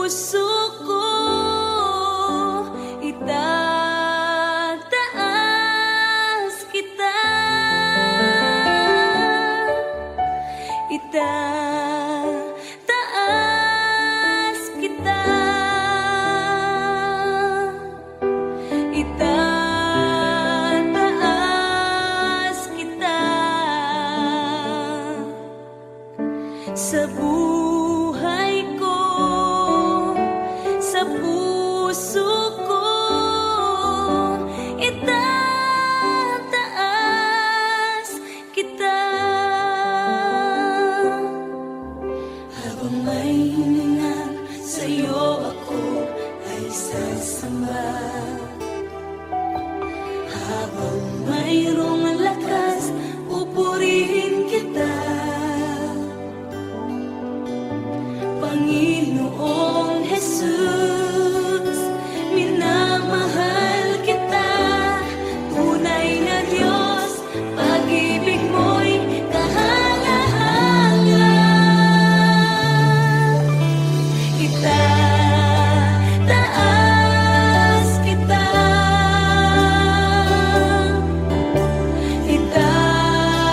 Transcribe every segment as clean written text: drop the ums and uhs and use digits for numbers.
puso ko itataas kita, itataas kita, itataas kita sa buhay ko, sa puso ko, itataas kita. Habang may hininga sa'yo ako ay sasamba, habang mayroong lakas pupurihin kita, Panginoong Jesus, minamahal kita, tunay na Diyos, pag-ibig mo'y kahanga-hanga. Itataas kita, itataas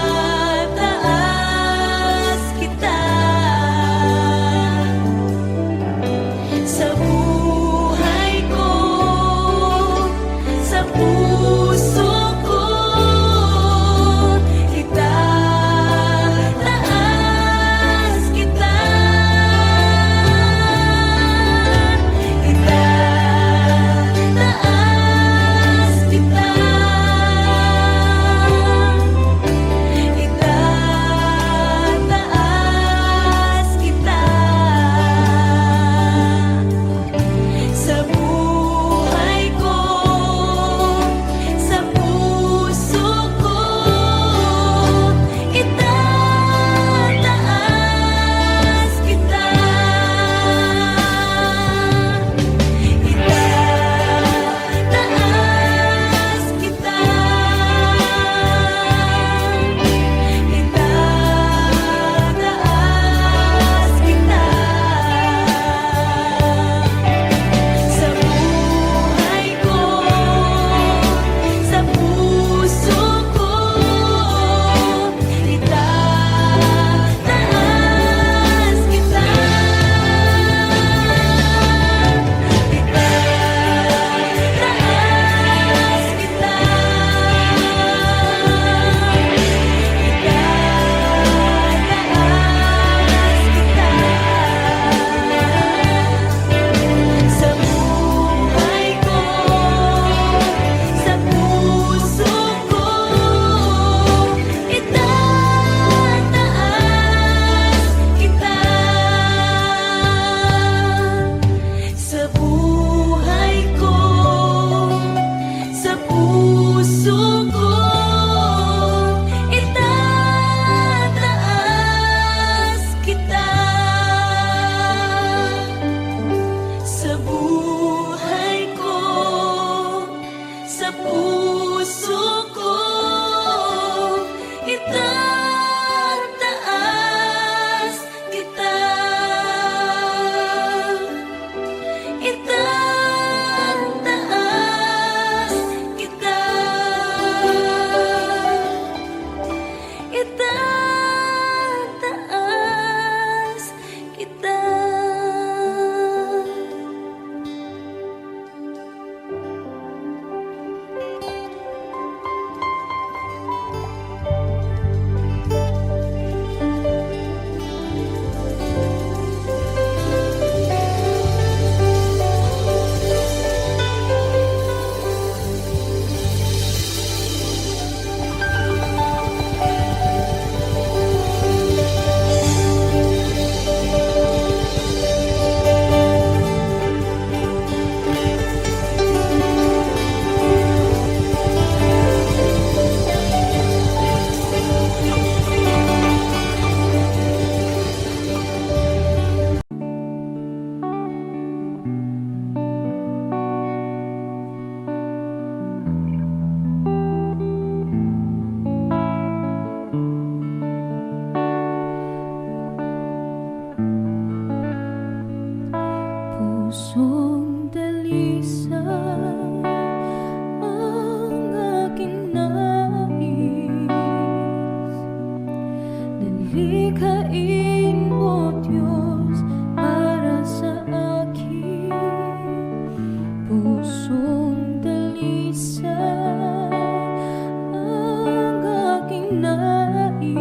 Pusong dalisay ang aking nais, nalikhain mo, Diyos, para sa akin. Pusong dalisay ang aking nais,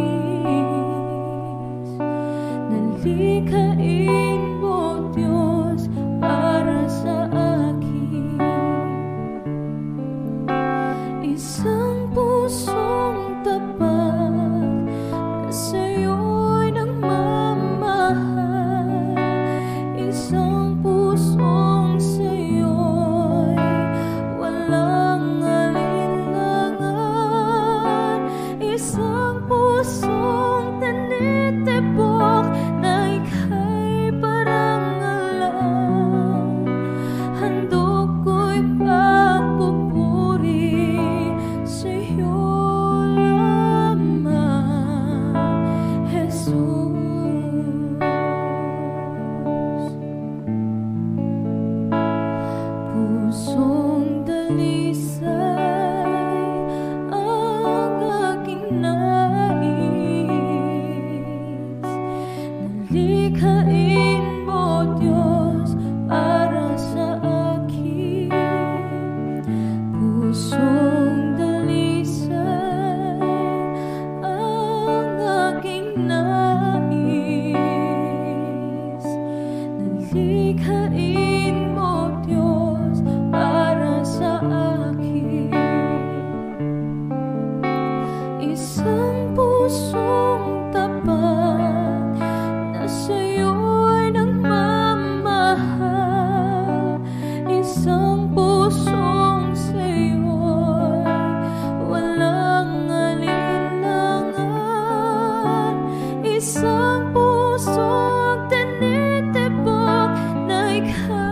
nalikhain mo, Diyos, para sa akin. Isang pusong tapat na sa'yo'y nagmamahal, isang pusong sa'yo'y walang alinlangan, isang pusong tinitibok na ika'y parangalan. Handog ko'y pagpupuri sa'yo lamang, Jesus. Pusong dalisay ang aking nais, nalikhain mo, Diyos, para sa akin. Pusong dalisay ang aking nais, nalikhain mo, Diyos, para sa akin. Isang pusong tapat na sa'yo'y nagmamahal, isang pusong sa'yo'y walang alinlangan, isang pusong tinitibok na ika'y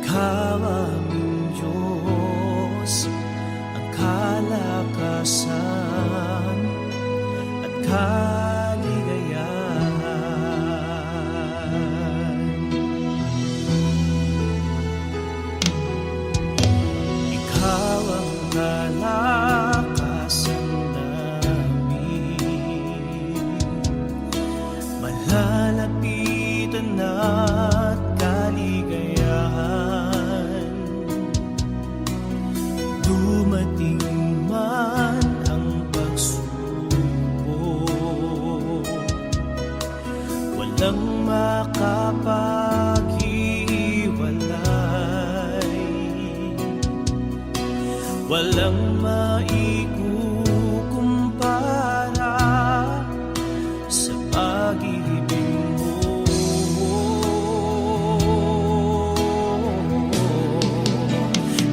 Ikaw aming Diyos, ang kalakasan at kaligayahan. Ikaw ang kalakasan namin, malalapitan at kaligayahan. Dumating man ang pagsubok, walang makapaghiwalay, walang maikukumpara sa pag-ibig mo.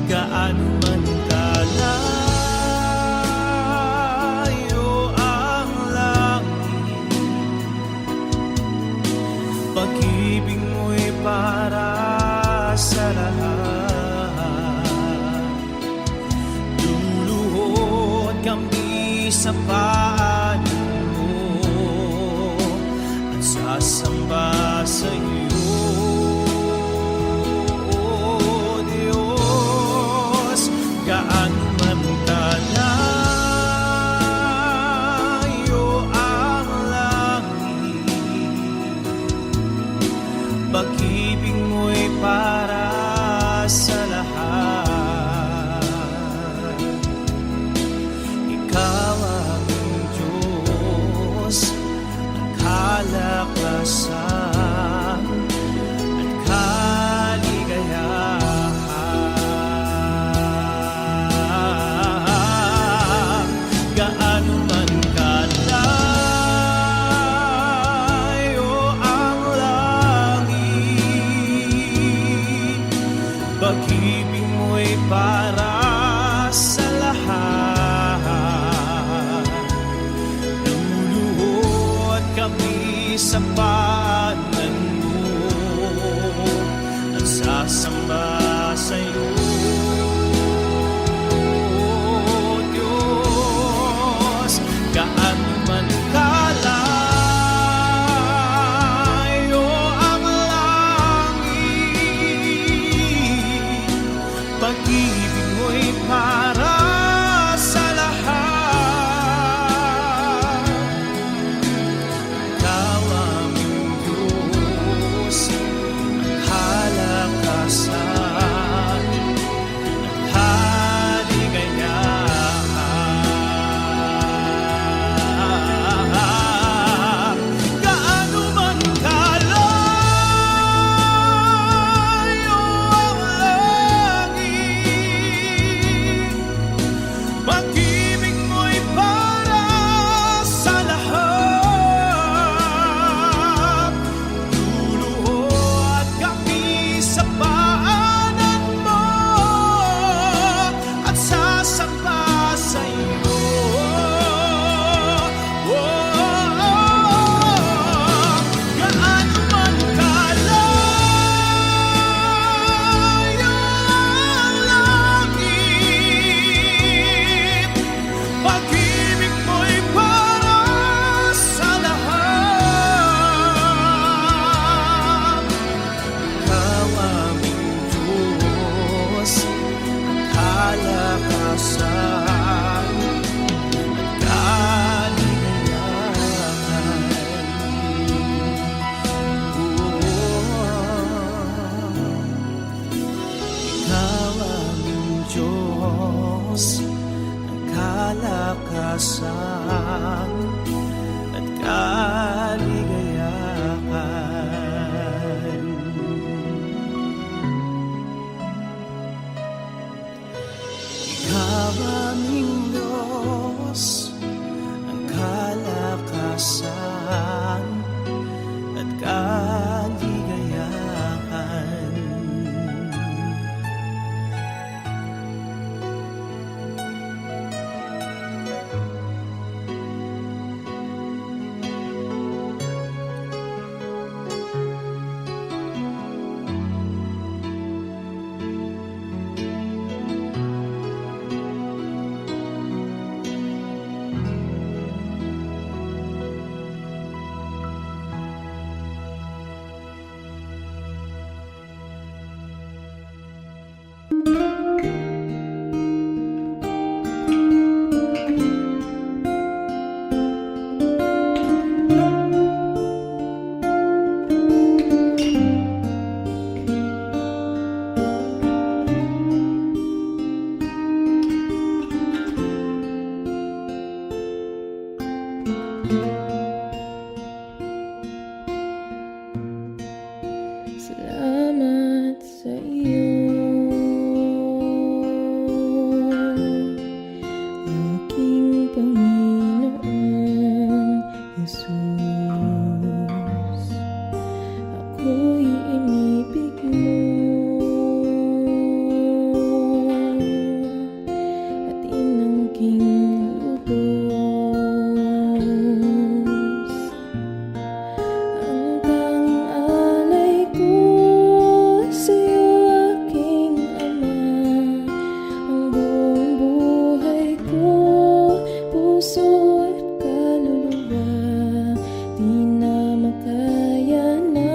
Gaano man kalayo ang langit, pag-ibig mo'y para sa lahat. Luluhod kami sa paanan mo at sasamba sa iyo, O Diyos. Gaano man kalayo ang langit, pag-ibig mo'y para sa lahat. Ikaw aming Diyos, ang kalakasan at kaligayahan. Gaano man kalayo ang langit, pag-ibig mo'y para sa lahat. Luluhod kami sa paanan mo at sasamba sa iyo, O Diyos. Gaano man kalayo ang langit, pag-ibig mo'y para sa lahat. Ikaw aming Diyos, ang kalakasan at kaligayahan. Gaano man kalayo ang langit, pag-ibig mo'y para sa lahat. Luluhod kami sa paanan mo at sasamba sa iyo, gaano man kalayo ang langit, pag-ibig mo'y para sa lahat. Ikaw aming Diyos, ang kalakasan at kaligayahan. Ikaw aming Diyos, ang kalakasan at kaligayahan. Ikaw aming Diyos, ang kalakasan at kaligayahan. Salamat sa iyo, aking Panginoong Jesus. Ako'y inibig mo at inangking lubos. Ang tanging alay ko sa'yo, aking Ama. Ang buong buhay ko, puso at kaluluwa, di na makaya na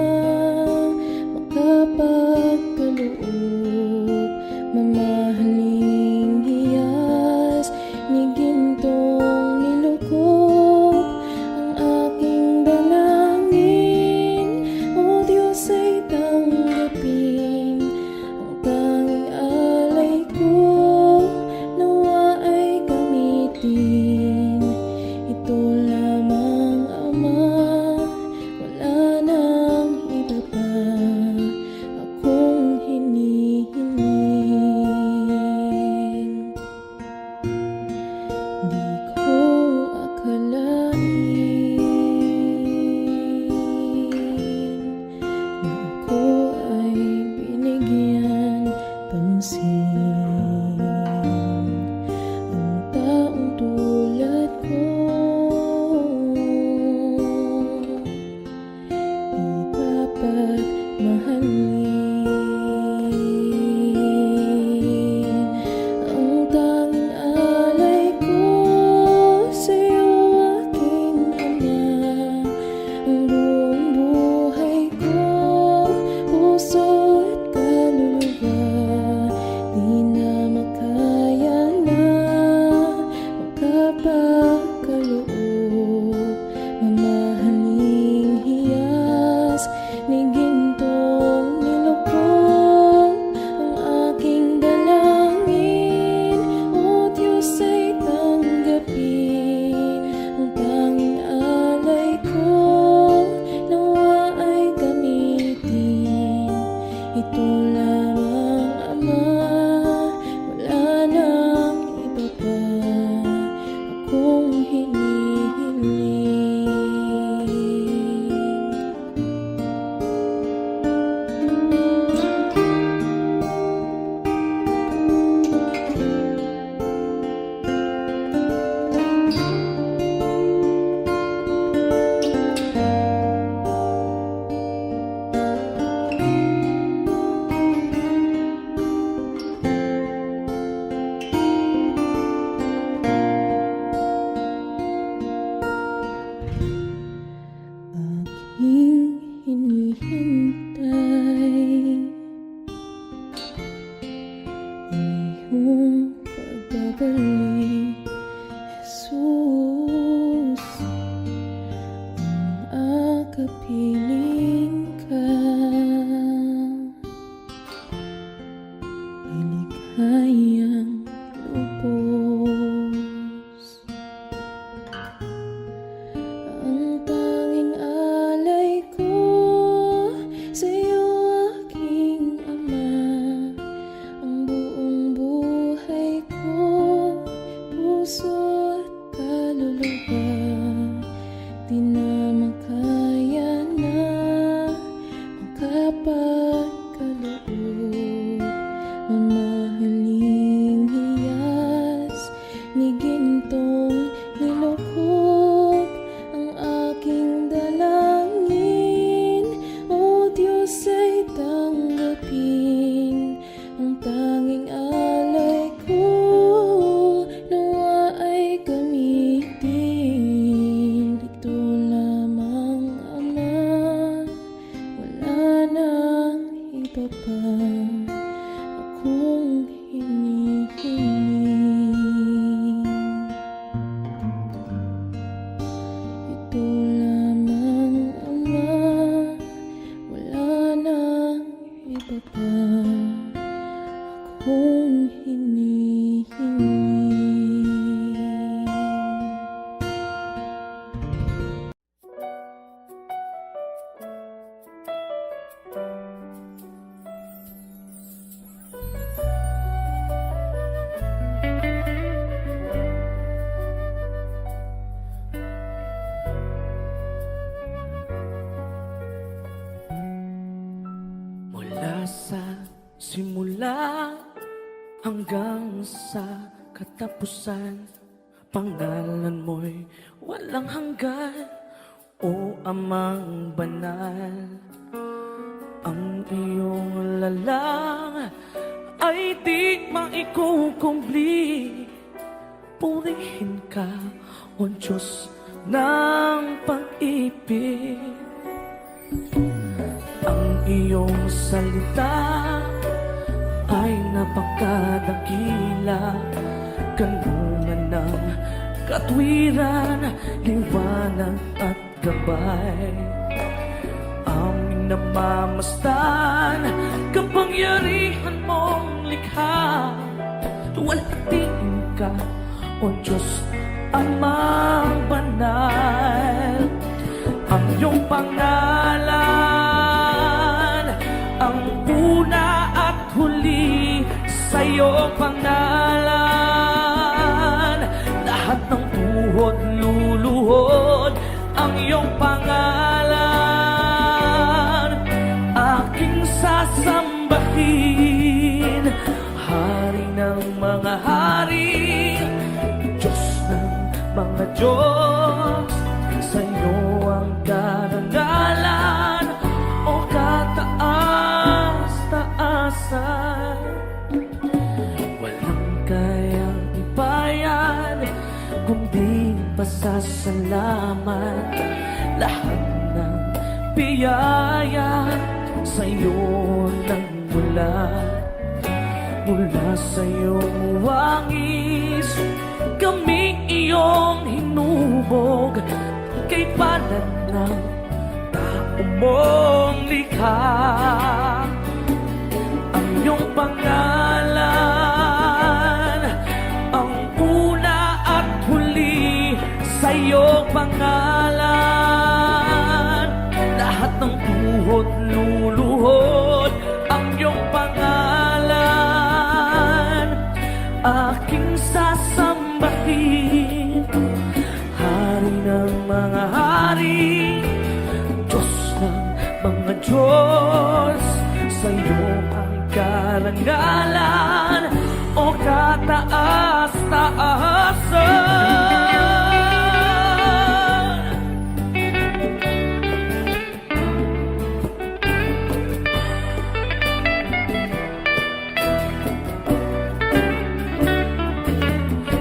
makapagkaloob. Mamahaling hiyas ni gintong nilukop ang aking dalangin. O Diyos, ay tanggapin ang tanging alay ko, nawa ay gamitin. Ito lamang, Ama, wala nang iba pa akong hinihiling. Di ko akalain na ako ay binigyan pansin. Ang taong tulad ko di dapat mahalin. Ang tanging alay ko sa'yo, aking Ama. Ang buong buhay ko, puso at kaluluwa, di na makaya na makapagkaloob. Mamahaling hiyas ni gintong nilukop ang aking dalangin. O Diyos, ay tanggapin ang tanging alay ko, nawa ay gamitin. Ito lamang, Ama, wala nang iba pa akong hinihiling. Aking hinihintay ang iyong pagbabalik, Jesus. Ang akapiling ka ay lighayang lubos. Ang tanging alay ko sa'yo, aking Ama. Ang buong buhay ko, puso at kaluluwa, di na makaya na makapagkaloob. Mamahalin akong hinihingi. Mula sa simula hanggang sa katapusan, pangalan mo'y walang hanggan, o Amang banal. Ang iyong lalang ay di maikukumpli. Purihin ka, O Diyos ng pag-ibig. Ang iyong salita ay napakadakila, kanungan ng katwiran, liwanag at gabay. Aming namamasdan, kapangyarihan mong likha. Tuwalhatiin ka, O Diyos, Amang banal. Ang iyong pangalan, ang una at huli, sa iyong pangalan lahat ng tuhod luluhod. Ang iyong pangalan aking sasambahin, Hari ng mga hari, Diyos ng mga Diyos. Sa iyo ang karangalan, o kataas-taasan. Walang kayang ibayan, kundi pasasalamat. Lahat ng biyaya sa iyo nang mula. Mula sa iyong wangis, kaming iyong hinubog. Kay palad ng tao mong likha. Ang iyong pangalan, ang una at huli, sa iyong pangalan lahat ng tuhod luluhod. Ang iyong pangalan aking sasambahin, Hari ng mga hari, Diyos ng mga Diyos. Sa iyo ang karangalan, o kataas-taasan.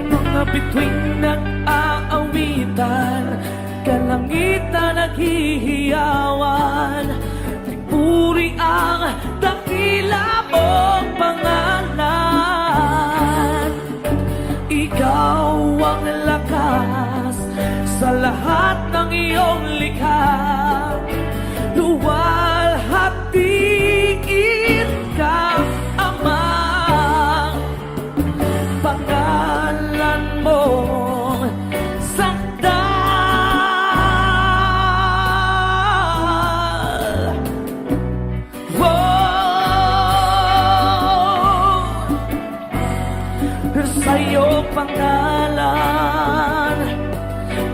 Mga bituin nag-aawitan, kalangitan naghihiyawan. Puri ang dakila mong pangalan. Ikaw ang lakas sa lahat ng iyong likha. Luwalhatiin ka, Ama. Pangalan mo sa iyong pangalan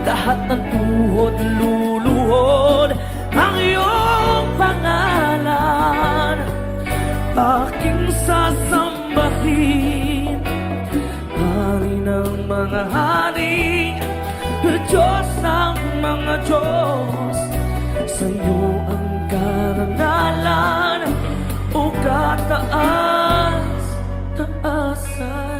lahat ng tuhod luluhod. Ang iyong pangalan aking sasambahin, Hari ng mga hari, Diyos ng mga Diyos. Sa iyo ang karangalan, o kataas-taasan.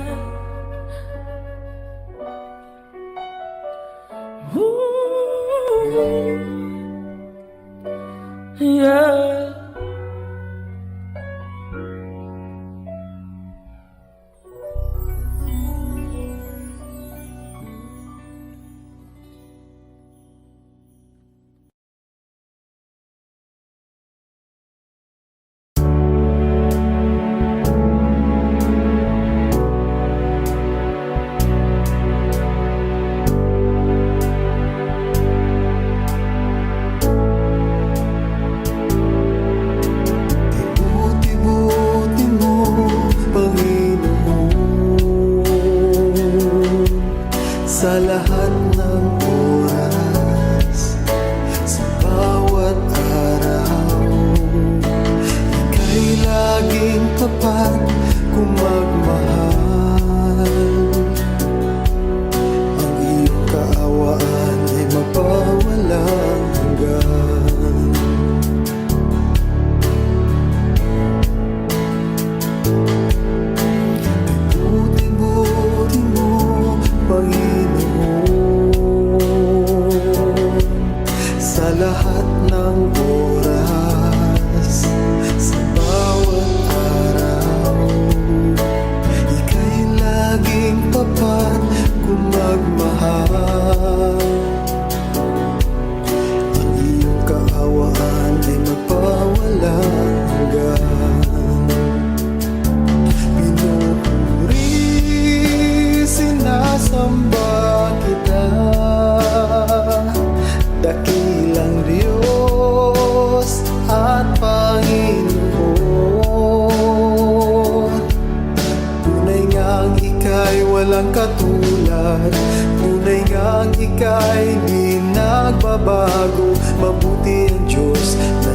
Yeah.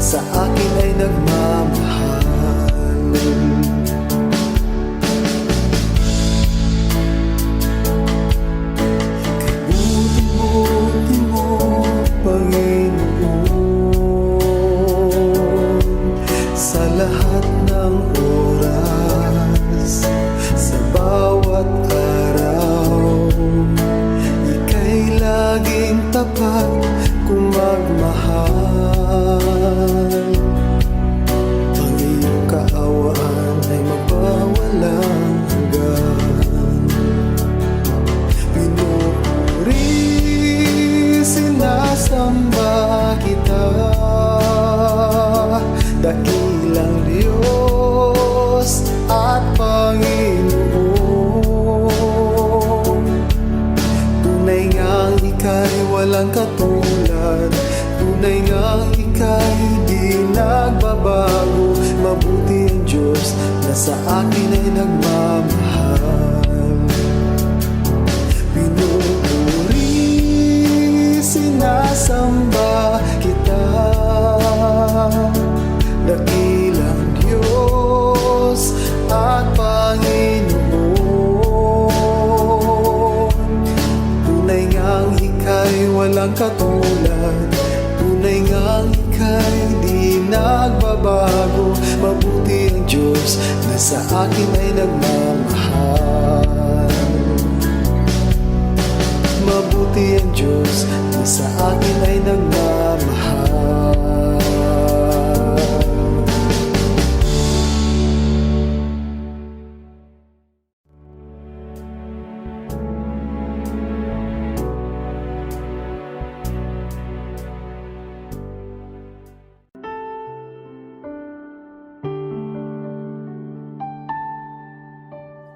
sa akin ay nagmamahal. Kabuti mo, Panginoon, sa lahat ng oras, sa bawat araw. Ika'y laging tapat kung magmahal. Ang iyong kaawaan ay magpawalang hanggan. Pinupuri, sinasamba kita, dakilang Diyos at Panginoon. Tunay ngang ika'y walang katulad, tunay ngang ika'y di nagbabago. Mabuti ang Diyos na sa akin ay nagmamahal. Pinupuri, sinasamba kita, dakilang Diyos at Panginoon. Tunay ngang ika'y walang katulad, tunay ngang ika'y di nagbabago. Mabuti ang Diyos na sa akin ay nagmamahal. Mabuti ang Diyos na sa akin ay nagmamahal.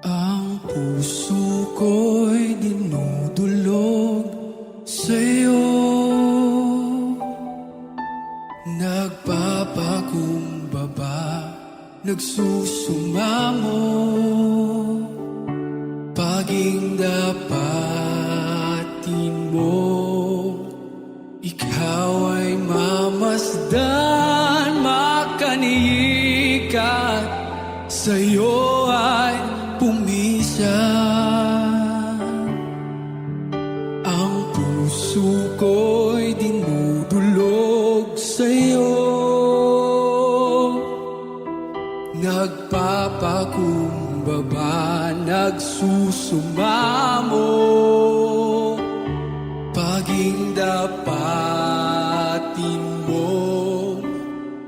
Ang puso ko'y dinudulog sa'yo, nagpapakumbaba, nagsusumamo, paging dapatin mo. Ikaw ay mamasdan, makaniikat, sa'yo ay pumisan. Ang puso ko'y dinudulog sa'yo, nagpapakumbaba, nagsusumamo, paging dapatin mo.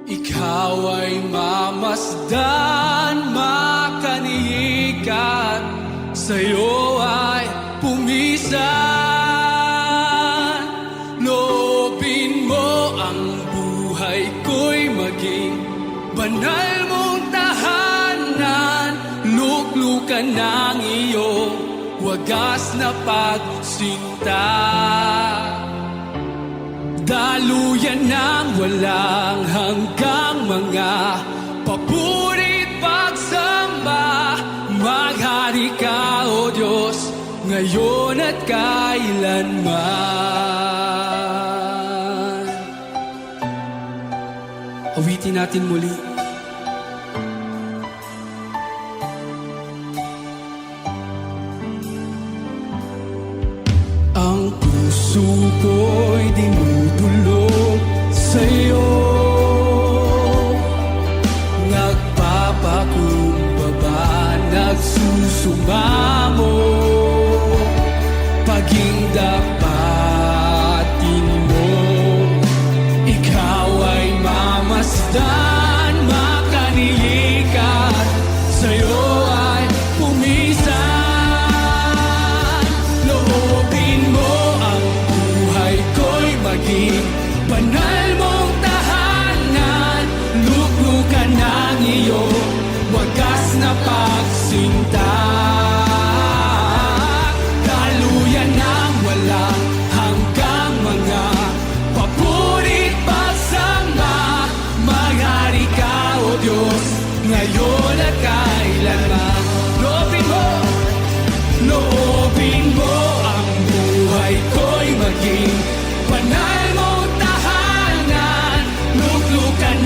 Ikaw ay mamasdan, makaniikat, sa'yo ay pumisan. Loobin mo ang buhay ko'y maging banal mong tahanan. Luklukan ng iyong wagas na pagsinta, daluyan ng walang hanggang mga papurit pagsamba. Maghari ka, O Diyos, ngayon at kailanman. Awitin natin muli. Ang puso ko'y dinudulog sa'yo, nagpapakumbaba, nagsusumamo, paging dapatin mo. Ikaw ay mamasdan, makaniikat, sa'yo ay pumisan. Loobin mo ang buhay ko'y maging banal mong tahanan. Luklukan ng iyong wagas na pagsinta, daluyan ng walang hanggang mga papurit pagsamba. Maghari ka, O Diyos, ngayon at kailanman. Loobin mo, loobin mo ang buhay ko'y maging banal mong tahanan. Luklukan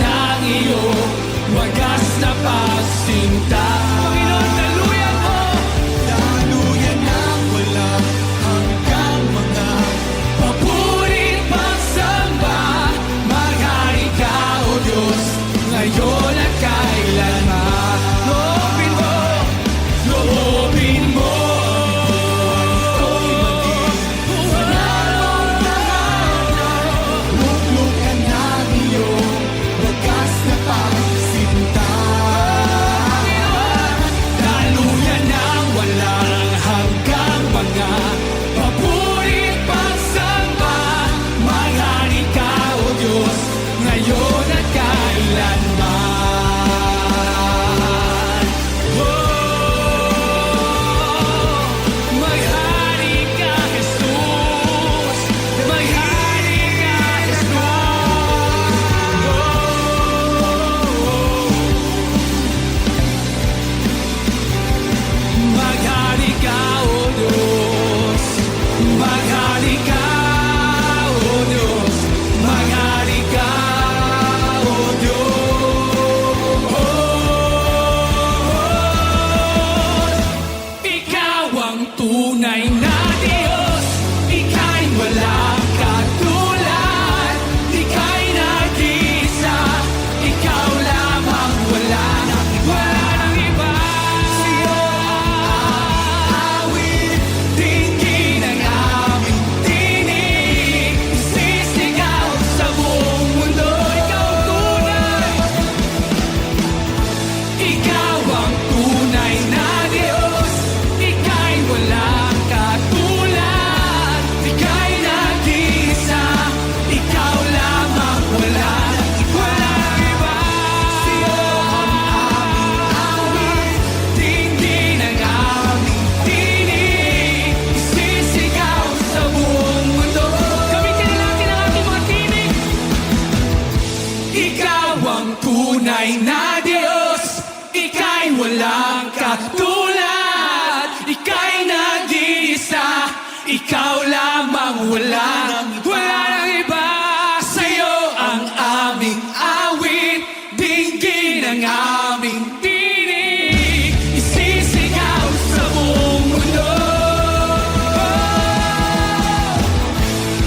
katulad. Ika'y nag-iisa, ikaw lamang, wala nang iba. Sa'yo ang aming awit, dinggin ang aming tinig, isisigaw sa buong mundo.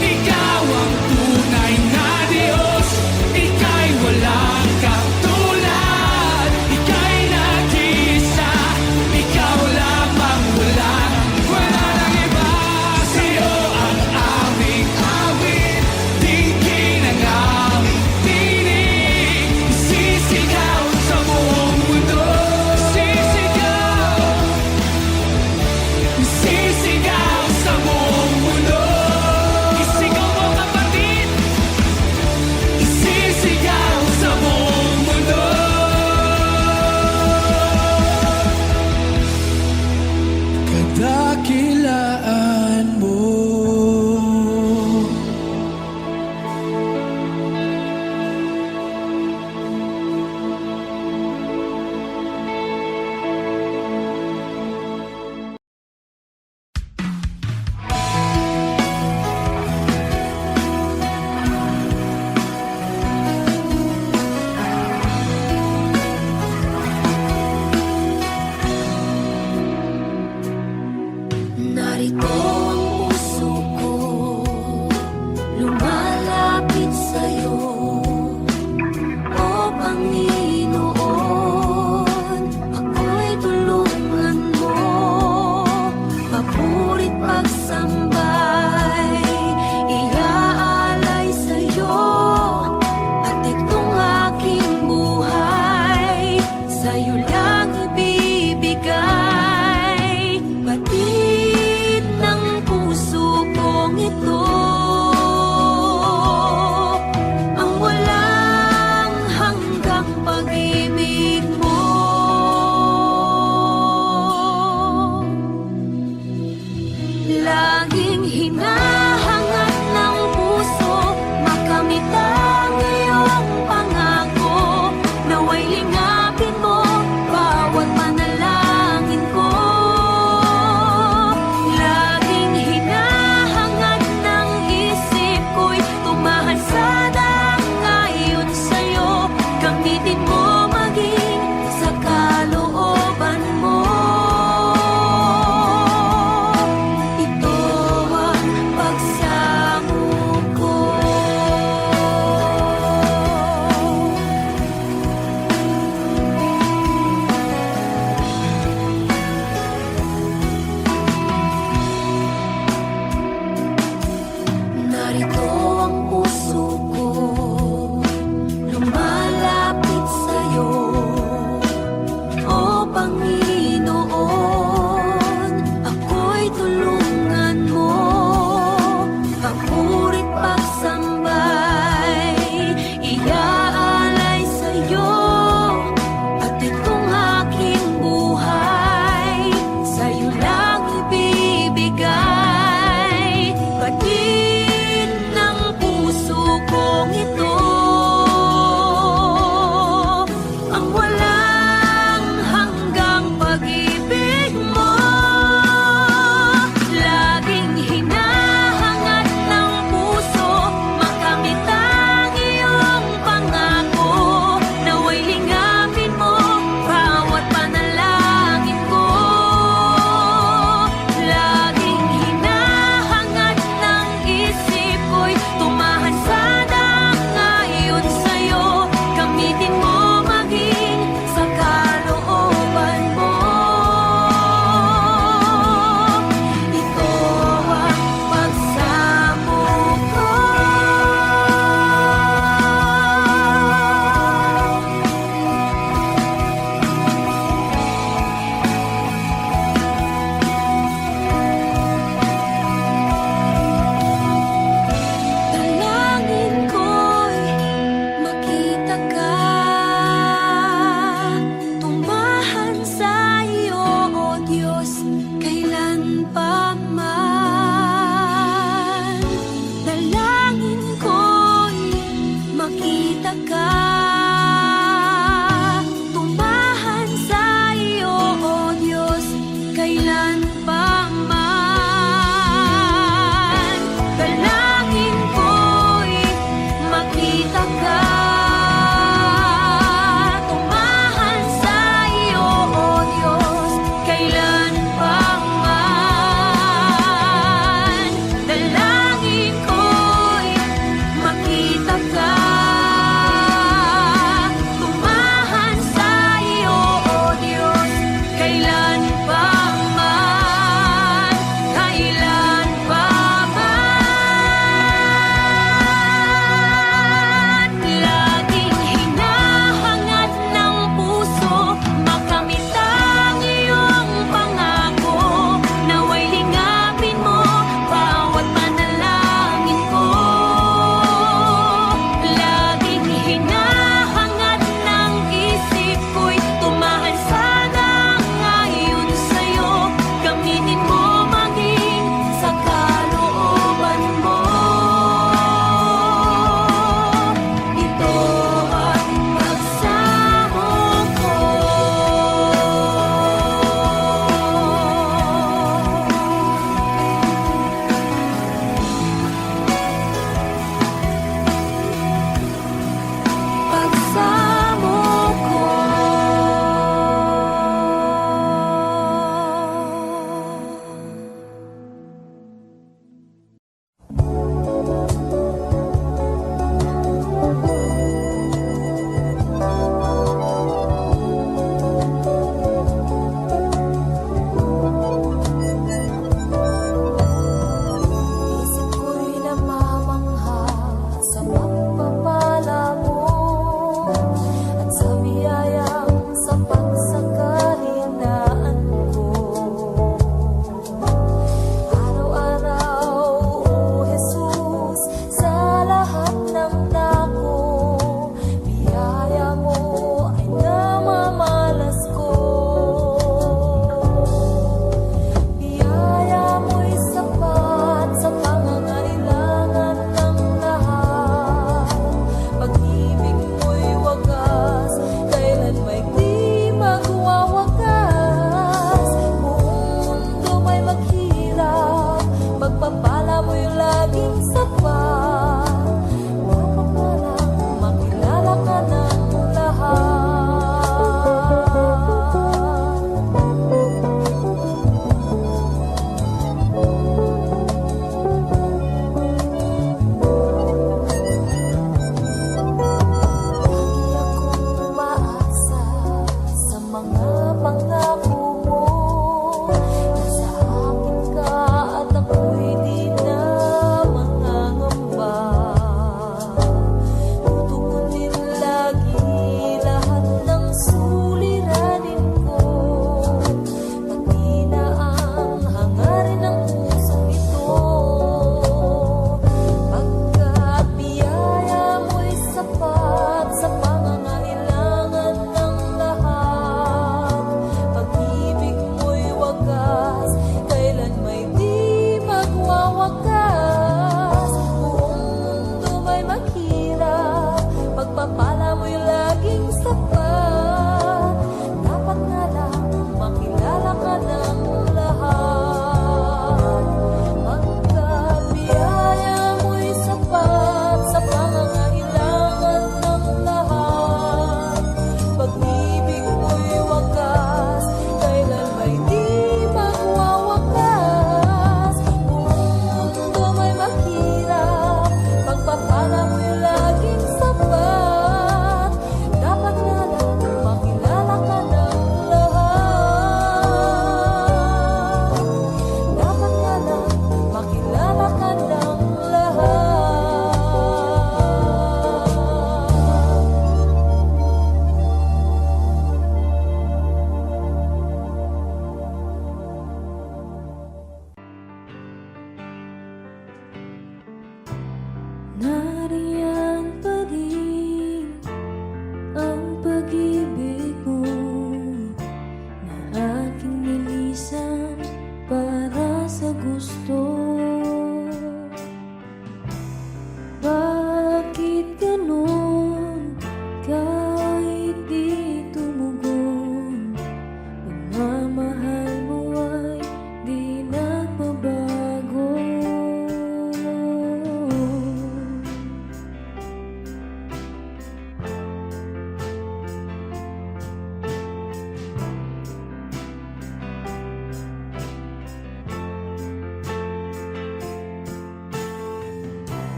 Ikaw ang tunay na Diyos, ika'y walang katulad. Ika'y nag-iisa, ikaw lamang, wala nang iba. Sa'yo ang aming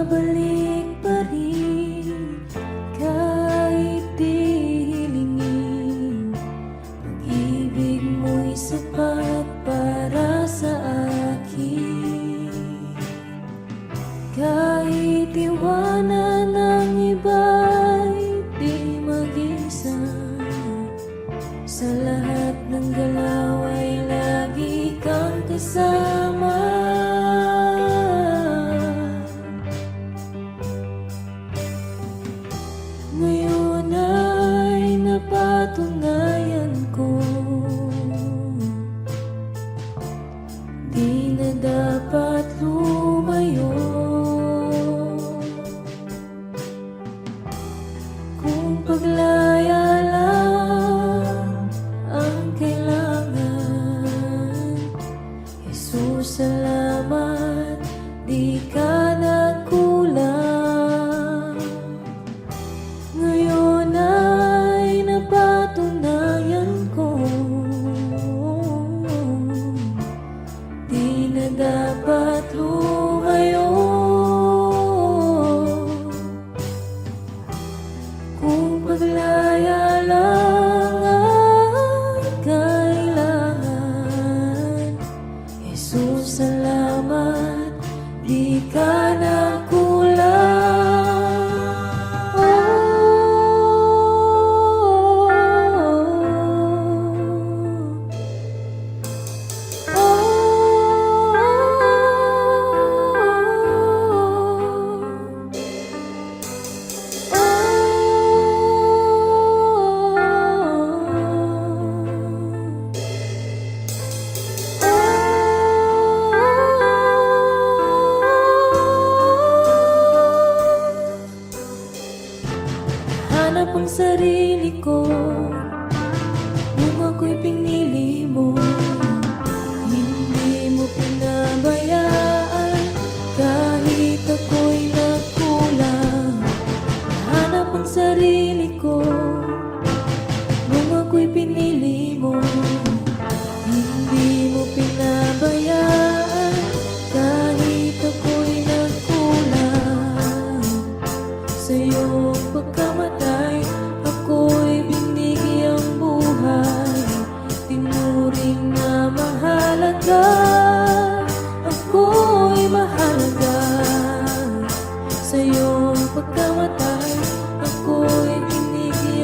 Babalik pa rin kahit di hilingin. Pag-ibig mo'y sapat para sa akin. Kahit iwanan ng iba'y di mag-isa, sa lahat ng galaw ay lagi kang kasama. Ngayon ay napatunayan ko, di na dapat lumayo. Kung paglaya lang ang kailangan, Jesus, salamat, di ka nagkulang. Ngayon ay napatunayan ko, di na dapat lumayo. Kung paglaya lang ang kailangan, Jesus, salamat, di ka nagkulang. Hanap ang sarili ko nung ako'y pinili mo. Hindi mo pinabayaan kahit ako'y nagkulang. Hanap ang sarili ko nung ako'y pinili mo. Hindi mo pinabayaan kahit ako'y nagkulang. Sa iyong pagkamatay, ako'y binigyang buhay. Tinuring na mahalaga, ako'y mahalaga. Sa iyong pagkamatay, ako'y binigyang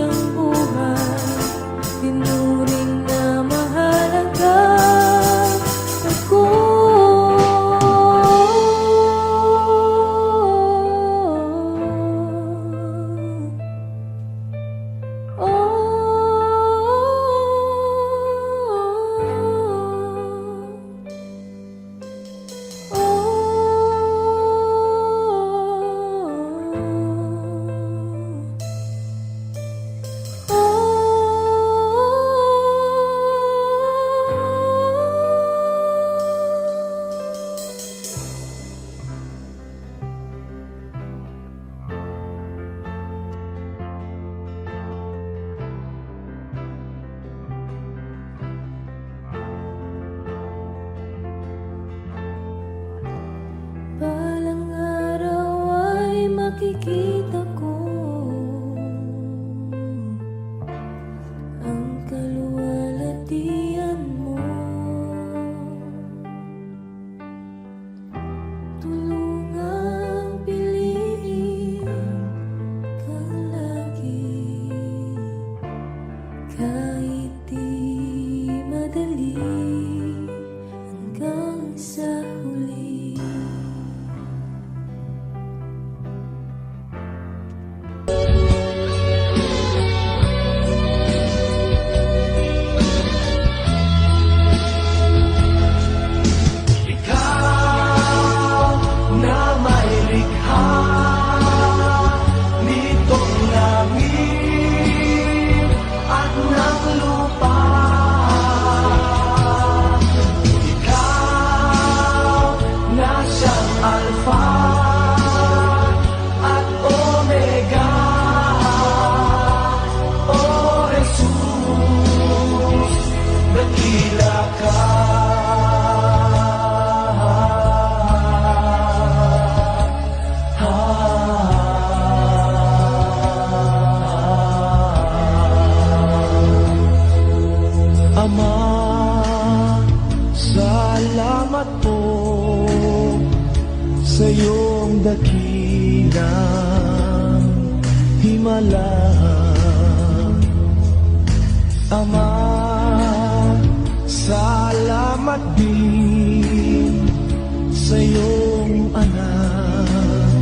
Ama, salamat din sa iyong anak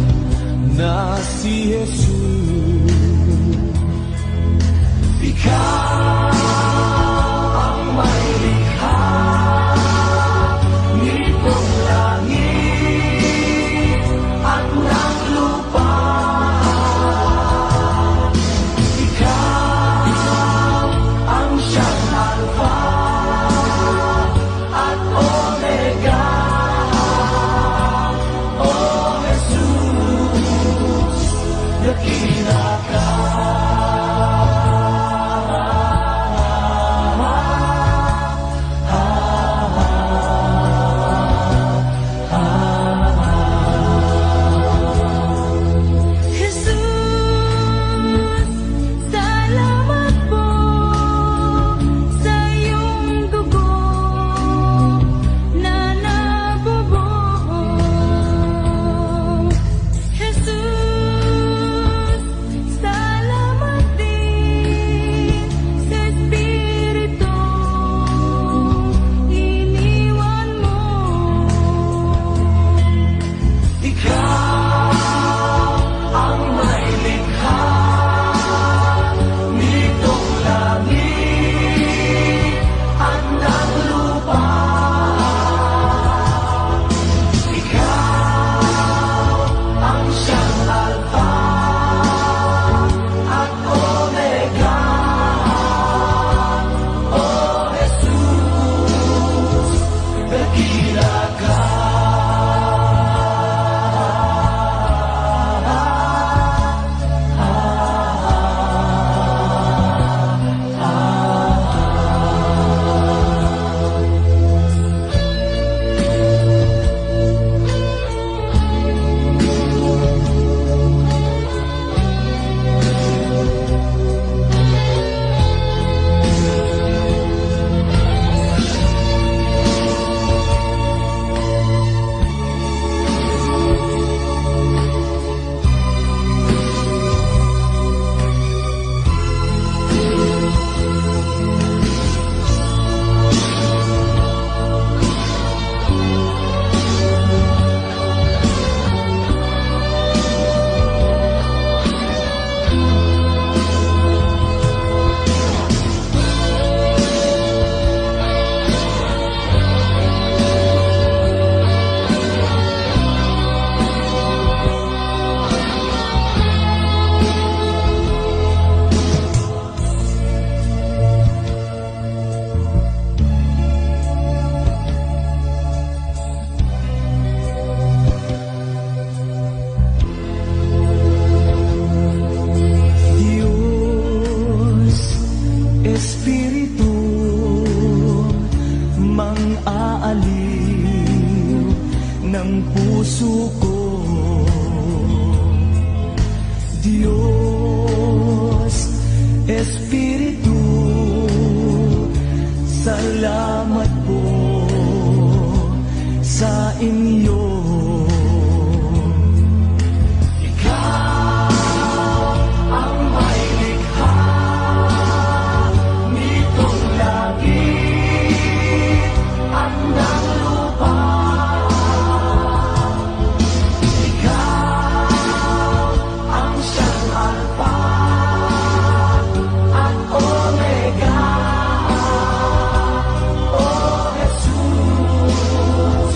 na si Jesus. Ikaw ang may likha nitong langit at ng lupa. Ikaw ang siyang Alpha at Omega. O Jesus, dakila ka. Jesus, salamat po sa iyong dugo na nabubuo. Jesus, salamat din sa Espiritu iniwan mo. Ikaw ang may likha nitong langit at ng lupa. Ikaw ang siyang Alpha at Omega. O Jesus, dakila ka. Diyos, Espiritu, mang-aaliw ng puso ko. Diyos, Espiritu, salamat po sa inyo. Omega, oh Jesus,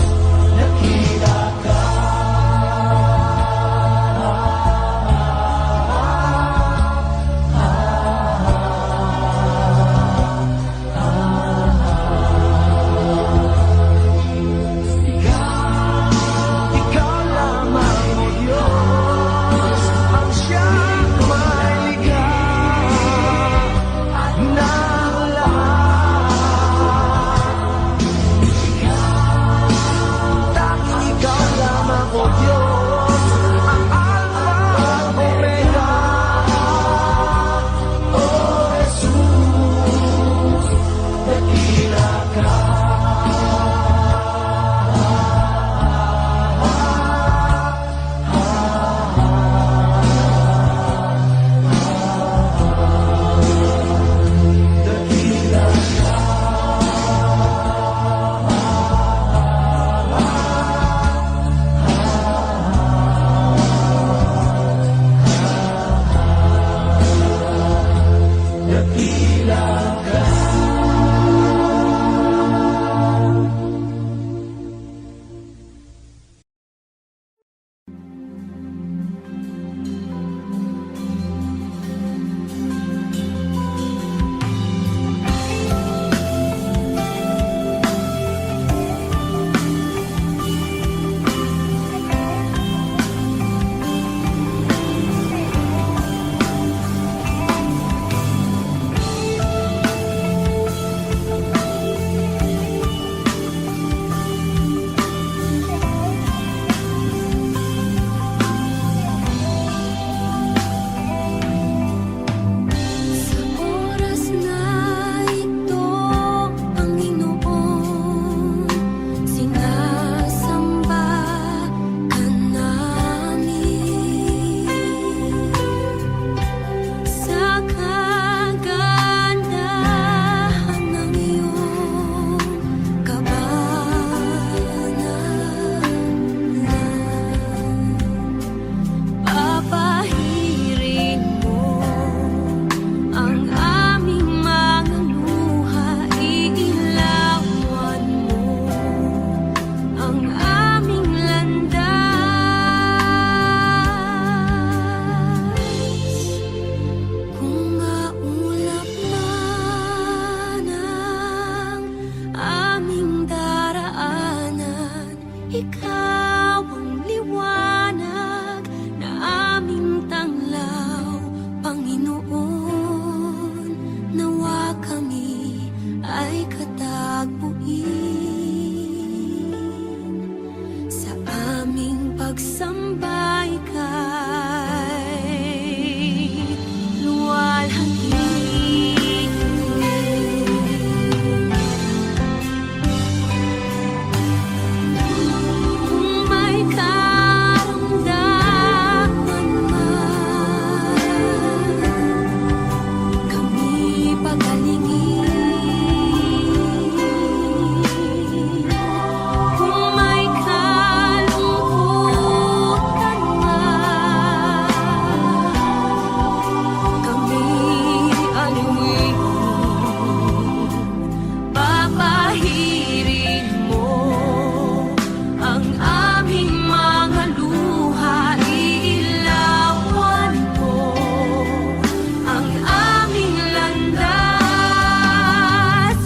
kami ay katagpuin sa aming pagsambay kay luwalhati. Kung may karamdaman man, kami pagalingin. Kung may kalungkutan man, kami aliwin. Papahirin mo ang aming mga luha, iilawan mo ang aming landas.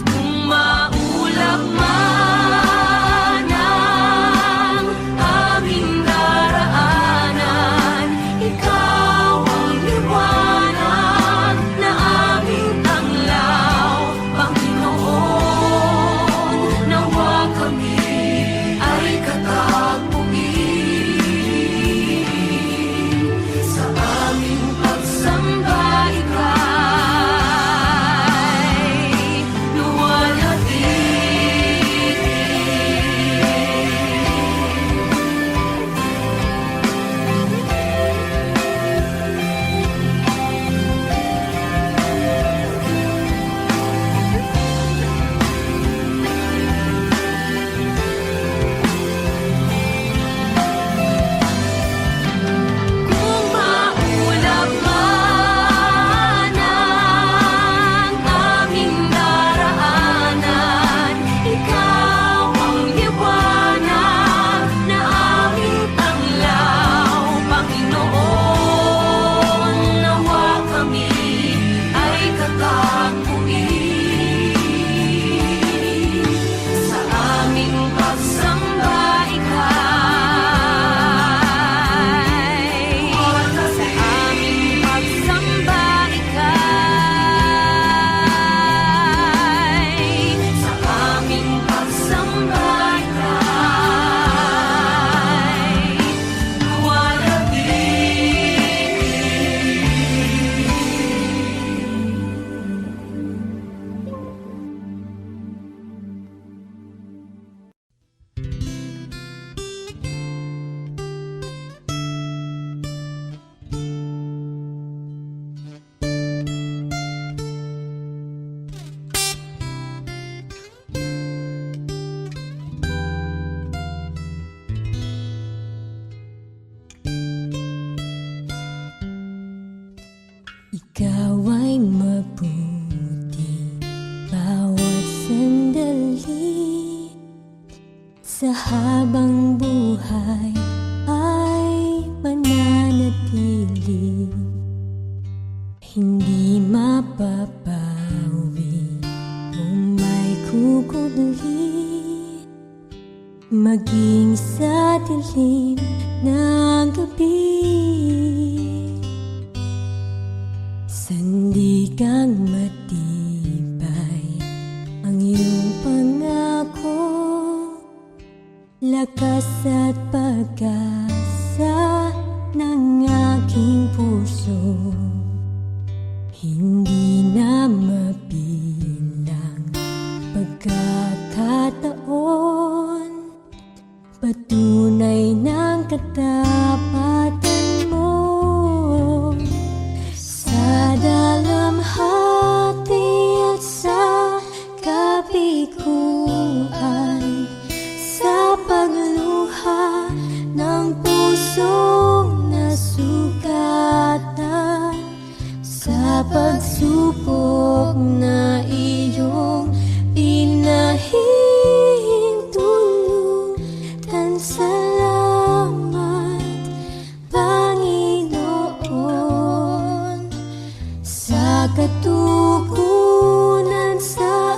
Kung maulap man ang aming daraanan, ikaw ang liwanag na aming tanglaw. Panginoon, nawa kami ay katagpuin sa aming pagsamba ika'y luwalhati. Kung maulap man ang aming daraanan, ikaw ang liwanag na aming tanglaw. Panginoon, nawa kami ay katagpuin sa aming pagsamba ika'y sa aming pagsamba ika'y sa aming pagsamba ika'y luwalhati. Ikaw ay mabuti bawat sandali, sa habang buhay ay mananatili. Hindi mapapawi kung may kukuli, maging sa dilim ng gabi. Sandigang matibay ang iyong pangako, lakas at pag-asa ng aking puso. Hindi na mabilang pagkakataon, patunay ng katapatan mo. Sa dalamhati at sa kabiguan, sa pagluha ng pusong nasugatan, sa pagsubok na iyong pinahintulutan. Salamat, Panginoon, sa katugunan sa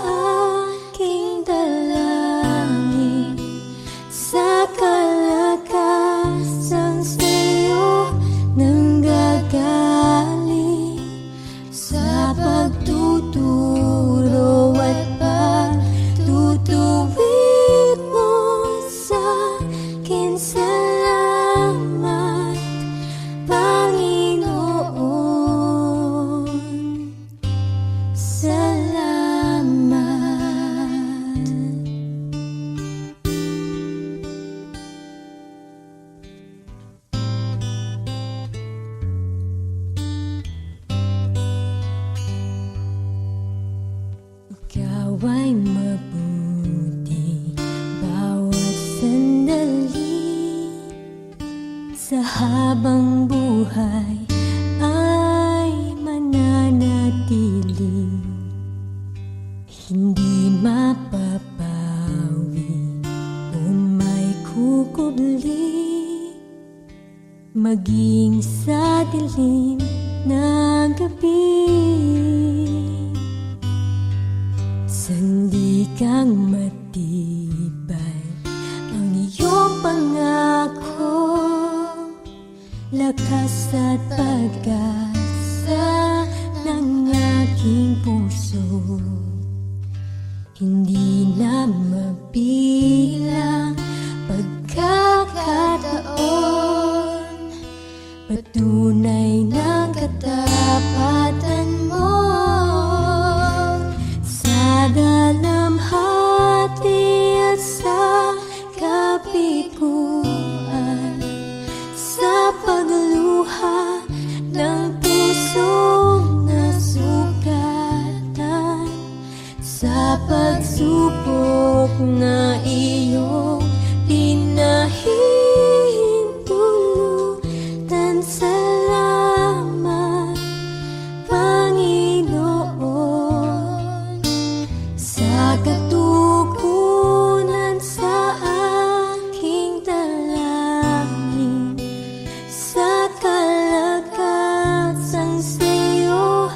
aking dalangin, sa kalakasang sa'yo nanggagaling, sa pagtutulong habang buhay ay mananatili, hindi mapapawi o may kukubli, maging sa dilim ng gabi. Sandigang matibay ang iyong pangako, lakas at pag-asa ng aking puso, hindi na mabilang pagkakataon, patunay ng katapatan mo. Sa dalamhati at sa kapikuan, sa pagluha ng pusong nasugatan, sa pagsubok na iyong pinahintulutan. Salamat, Panginoon, sa katugunan sa aking dalangin, sa kalagkasang sa'yo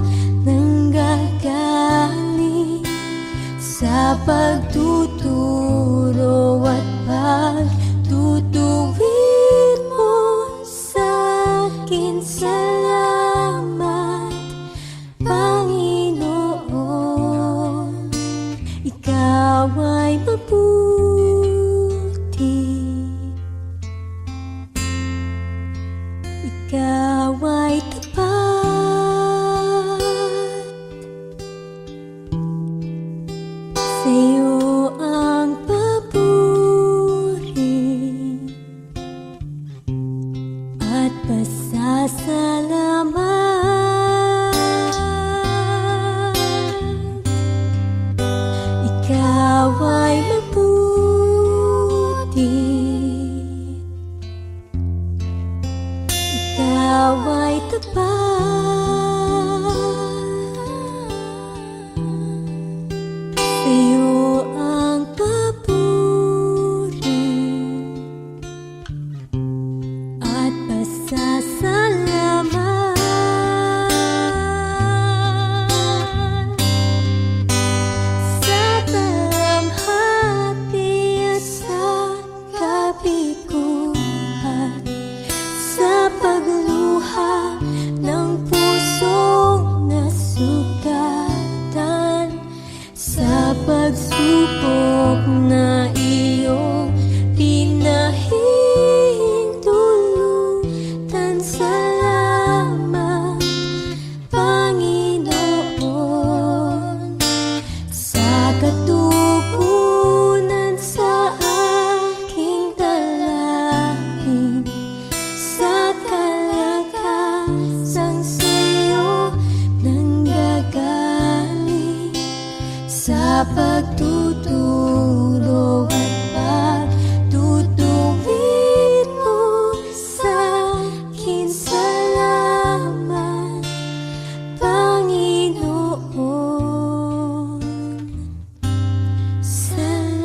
nanggagaling, sa pagtuturo at pagtutuwid mo sa'kin. Salamat, Panginoon, ikaw ay mabuti, ikaw ay tapat, sa'yo ang papuri at pasasalamat. Ikaw ay mabuti, ikaw ay tapat, sa'yo ang papuri at pasasalamat. Sa dalamhati at sa kapikuhan, sa pagluha ng pusong nasugatan, sa pagsubok na iyong pinahintulutan. Salamat, Panginoon, sa katugunan sa aking dalangin, sa kalagkasang sa'yo nanggagaling, sa pagtuturo at pagtutuwid mo sa'kin. Salamat, Panginoon, salamat.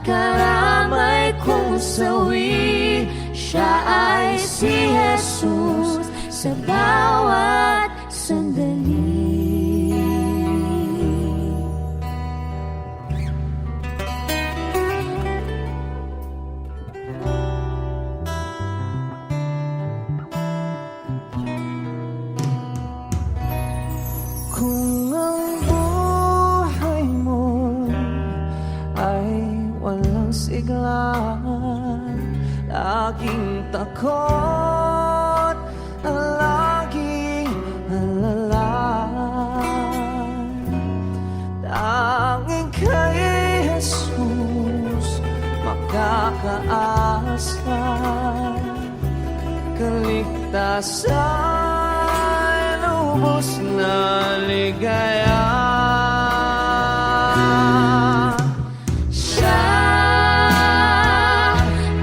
karamay kong sawi. Siya ay si Jesus sa bawat sandali. Kung ang buhay mo ay walang sigla, laging takot, laging alala, tanging kay Jesus makakaasa, kaligtasan, lubos na ligaya. Siya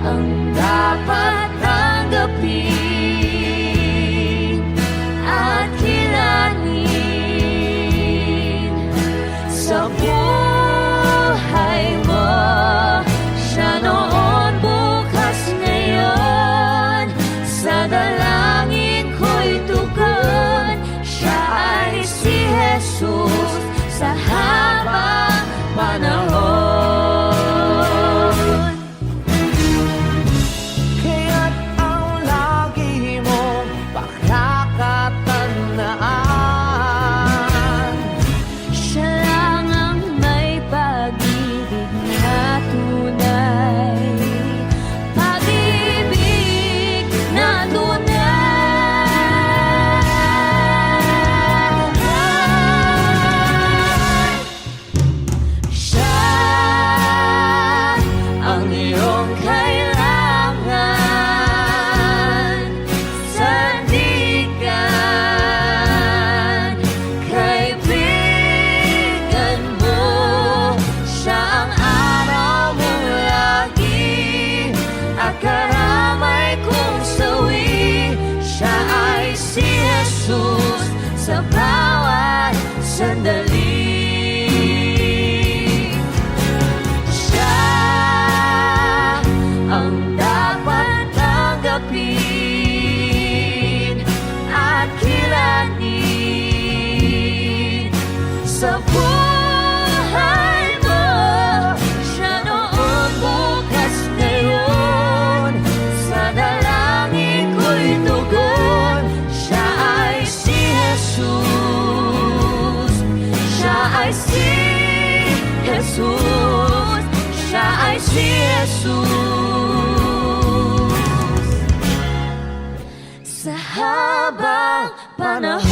ang dapat tanggapin at kilanin sa buhay mo. Siya noon, bukas, ngayon, sa dalangin ko'y tugon. Siya ay si Jesus sa habang panahon. Kaya't ang lagi mong pakakatandaan, Siya lang ang may pag-ibig na tunay, pag-ibig na tunay. Siya ang iyong kailangan, sandigan, kaibigan mo. Siya ang araw mong lagi at karamay kong sawi. Siya ay si Jesus sa bawat sandali. Siya ang dapat tanggapin at kilanin sa buhay mo. Siya noon, bukas, ngayon, sa dalangin ko'y tugon. Siya ay si Jesus. Siya ay si Jesus. Siya ay si Jesus sa habang panahon.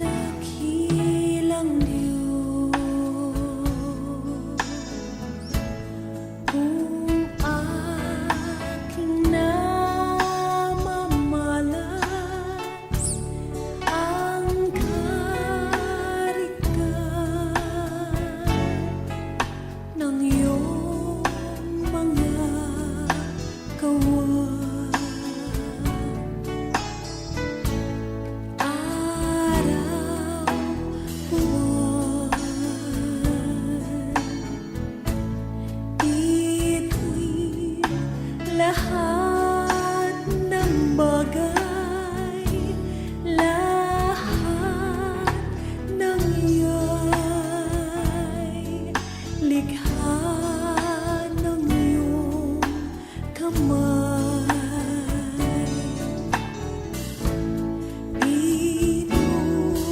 Dakilang Diyos, kung aking namamalas ang karikan ng iyong mga gawa. Lahat ng bagay, lahat ng iyay likha ng iyong kamay.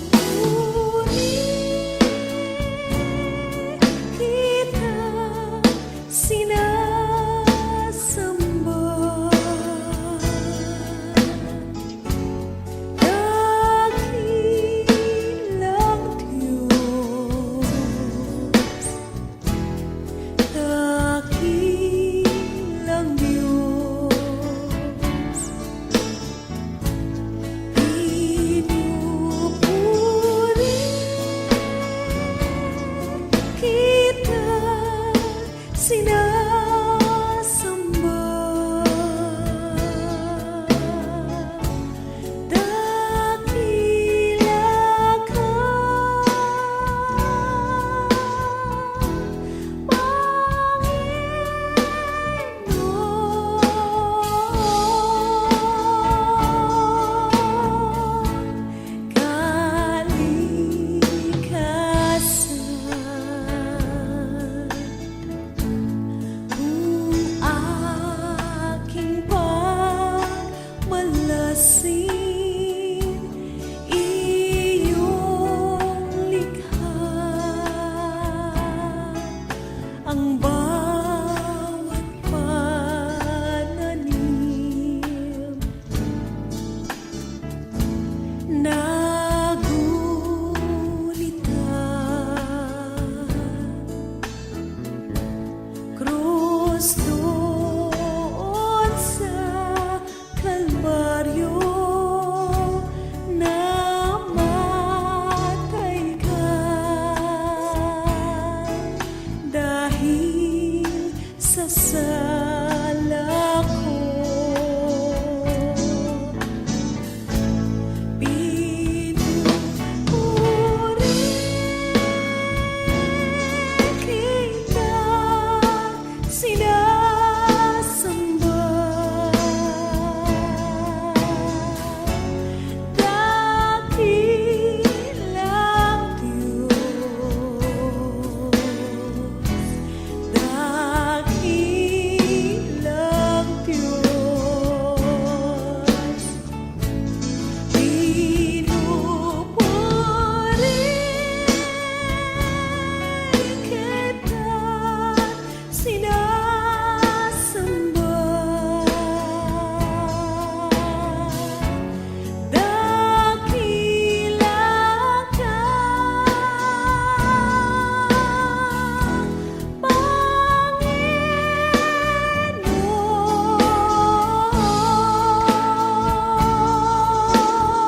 Pinupuri kita, sinasamba. Dakilang Diyos, dakilang Diyos. doon sa Kalbaryo, namatay ka dahil sa sala ko. Pinupuri kita, sinasamba, dakilang Diyos, dakilang Diyos. Pinupuri kita, sinasamba, dakila ka,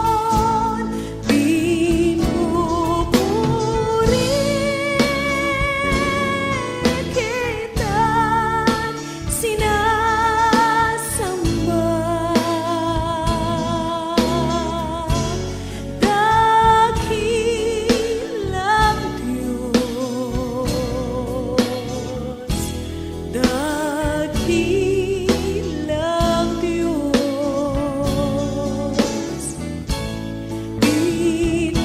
Panginoon. Pinupuri kita, sinasamba, dakilang Diyos, dakilang Diyos. Pinupuri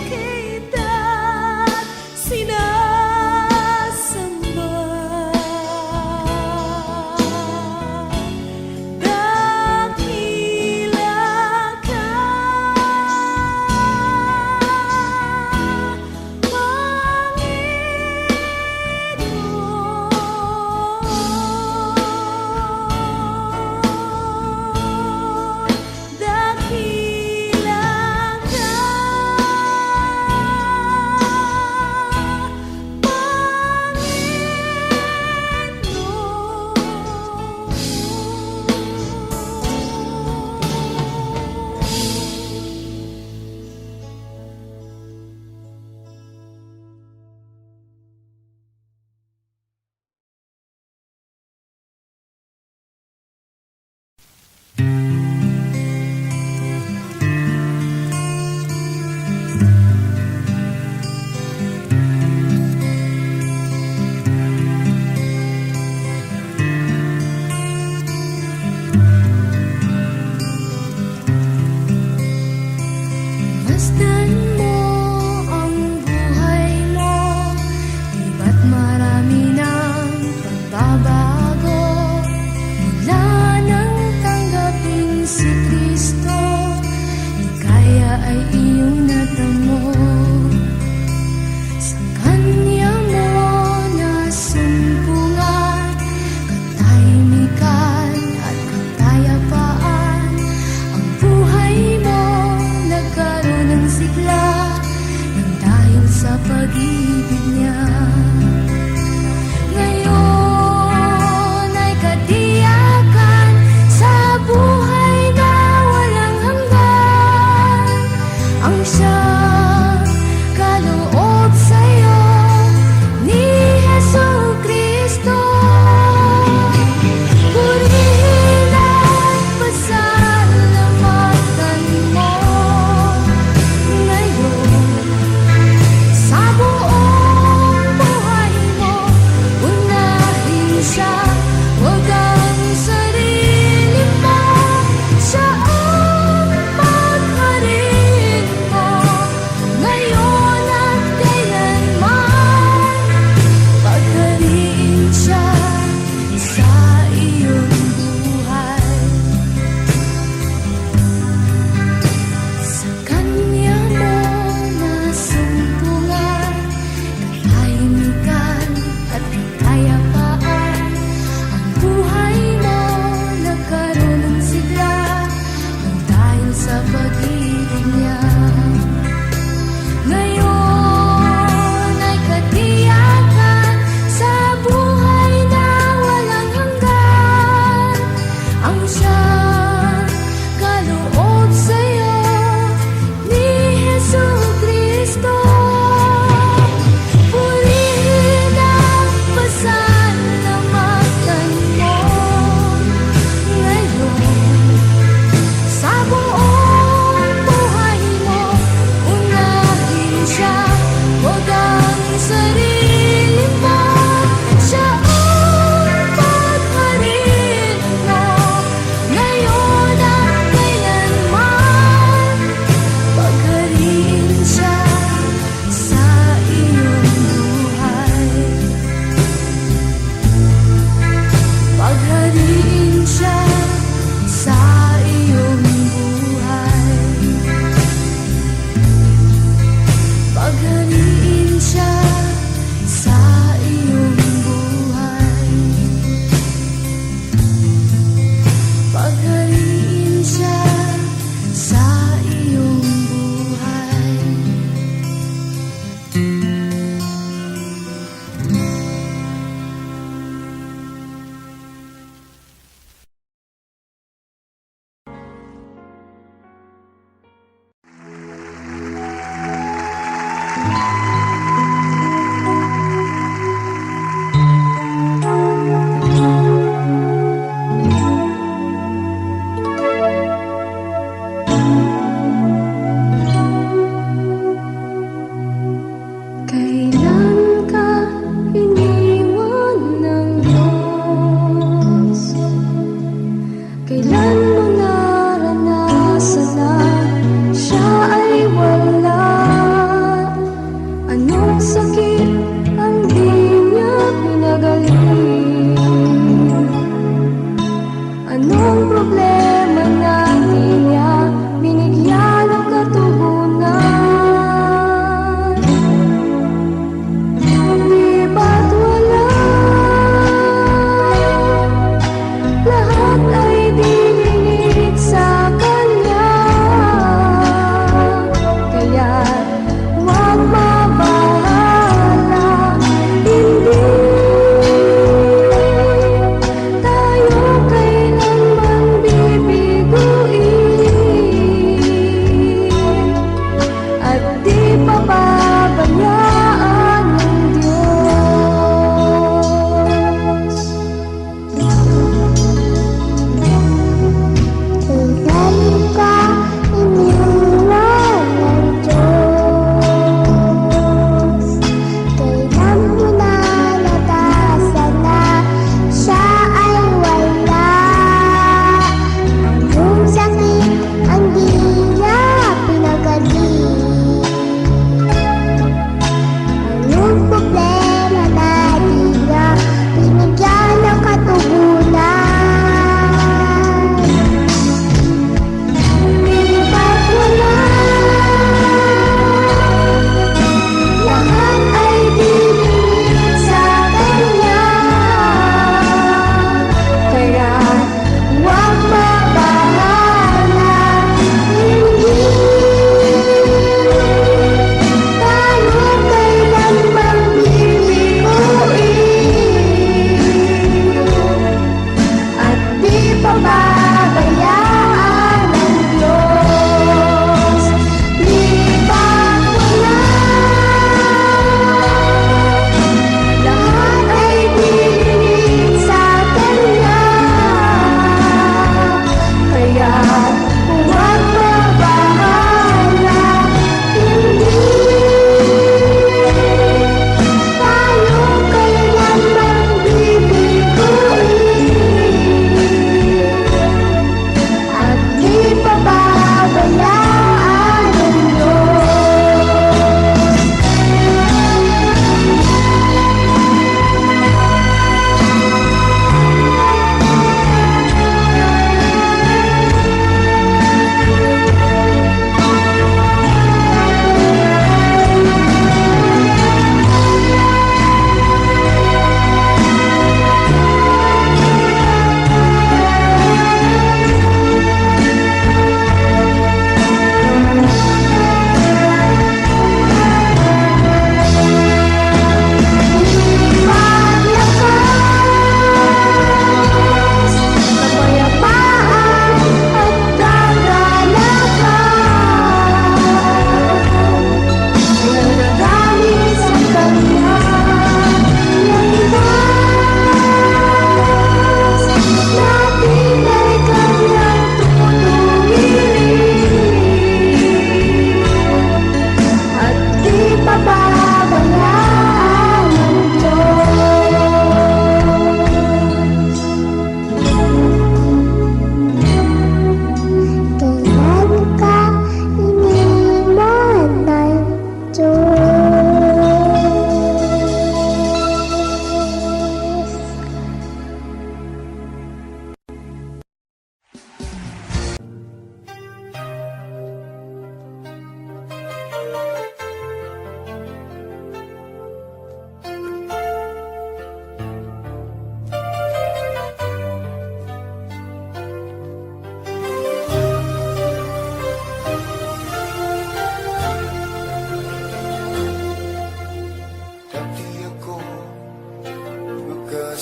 kita, sinasamba, dakila ka, Panginoon.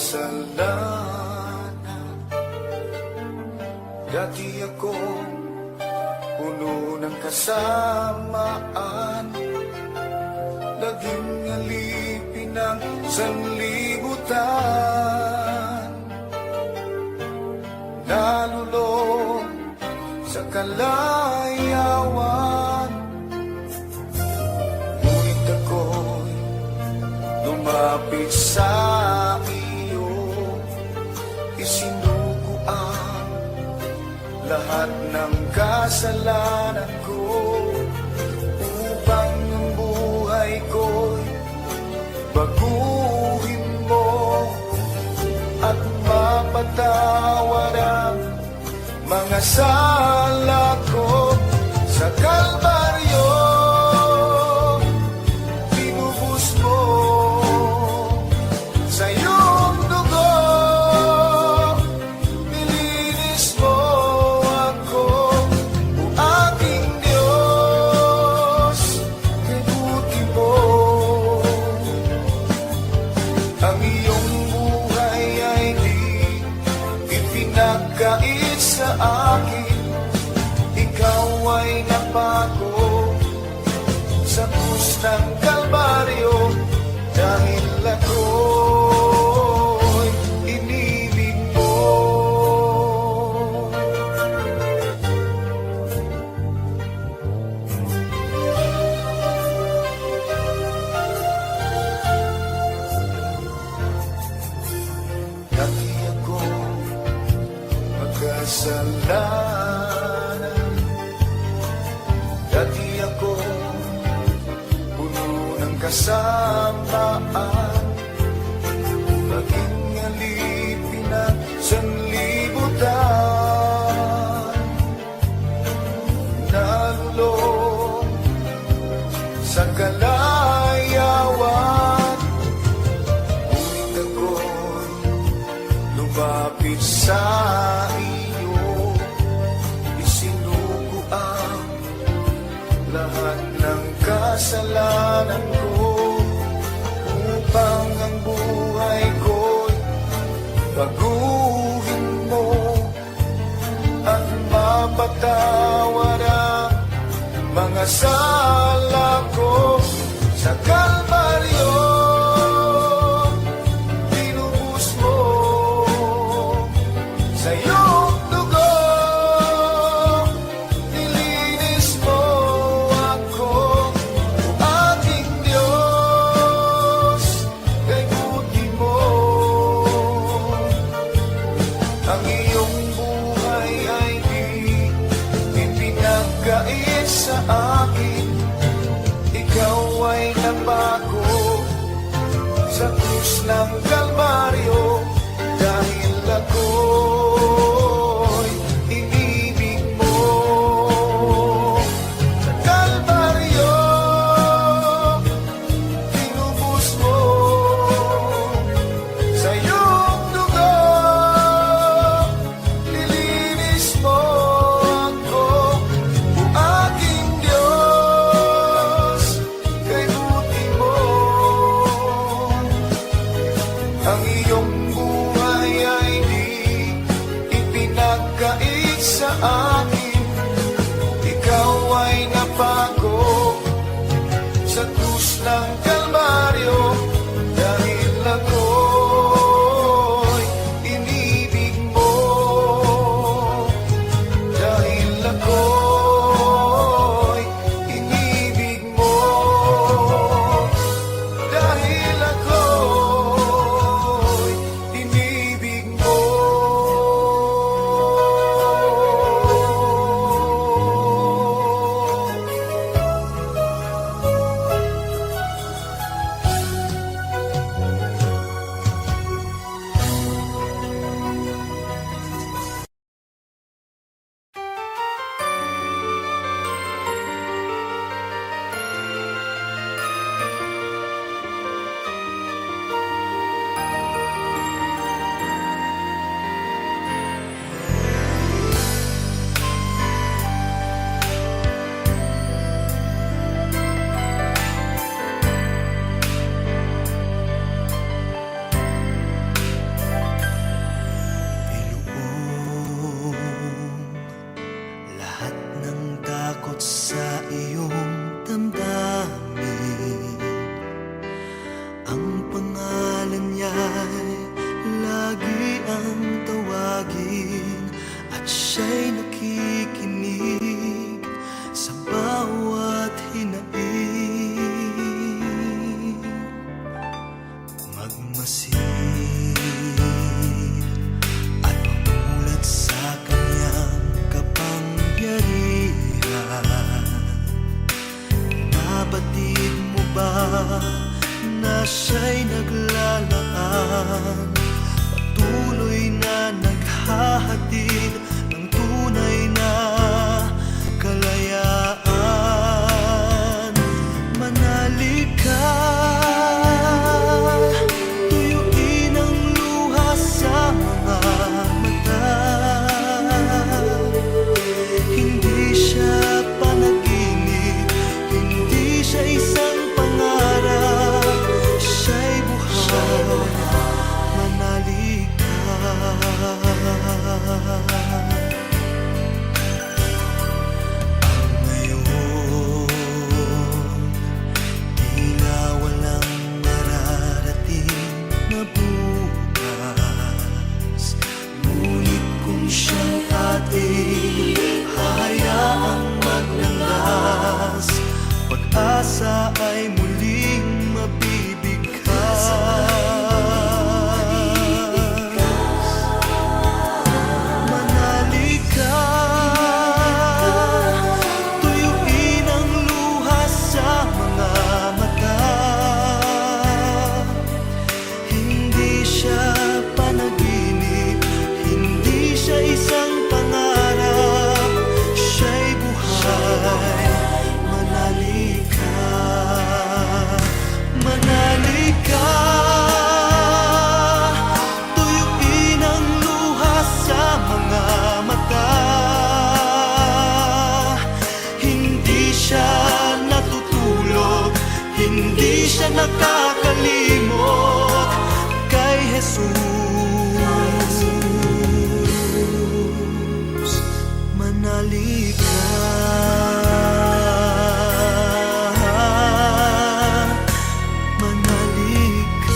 kasalanan. Dati ako puno ng kasamaan, naging alipin ng sanlibutan. Nalulong sa kalayawan, ngunit ako'y lumapit sa iyo. Isinuko ang lahat ng kasalanan ko, upang ang buhay ko'y baguhin mo at mapatawad ang mga sala ko. Sa Kalbaryo pinubos mo, sa iyong dugo nilinis mo ako. O aking Diyos, kay buti mo, ang iyong buhay ay di ipinagkait sa akin. Ikaw ay napako sa krus ng Kalbaryo, dahil ako'y inibig mo. Dati ako magkasalanan, dati ako puno ng kasamaan, naging alipin ng sanlibutan. Nalulong sa kalayawan, ngunit ako'y lumapit sa iyo. Isinuko ang lahat ng kasalanan ko, upang ang buhay ko'y baguhin mo at mapatawad ang mga sala ko. Sa Kalbaryo pinubos mo, sa iyong dugo nilinis mo ako. O aking Diyos, kay buti mo, ang iyong buhay ay di ipinagkait sa akin. Ikaw ay napako sa krus ng Kalbaryo, dahil ako'y inibig mo. Sa Kalbaryo pinubos mo, sa iyong dugo nilinis mo ako. O aking Diyos, kay buti mo, ang iyong buhay ay siya'y nakikinig sa bawat hinaing. Magmasid at mamulat sa kanyang kapangyarihan. Nabatid mo ba na siya'y naglalaan, patuloy na naghahatid ng tunay na kalayaan? Manalig ka, tuyuin ang luha sa mga mata. Hindi siya panaginip, hindi siya isang pangarap, siya'y buhay. Manalig ka. Ang ngayon, tila walang mararating na bukas. Ngunit kung siyang ating hahayaang maglangas, pag-asa ay muling mabibigkas. Manalig ka, tuyuin ang luha sa mga mata. Hindi siya panaginip, hindi siya isang pangarap, siya'y buhay. Manalig ka, manalig ka, tuyuin ang luha sa mga mata. Hindi siya natutulog, hindi siya nakakalimot kay Jesus. Manalig ka, manalig ka.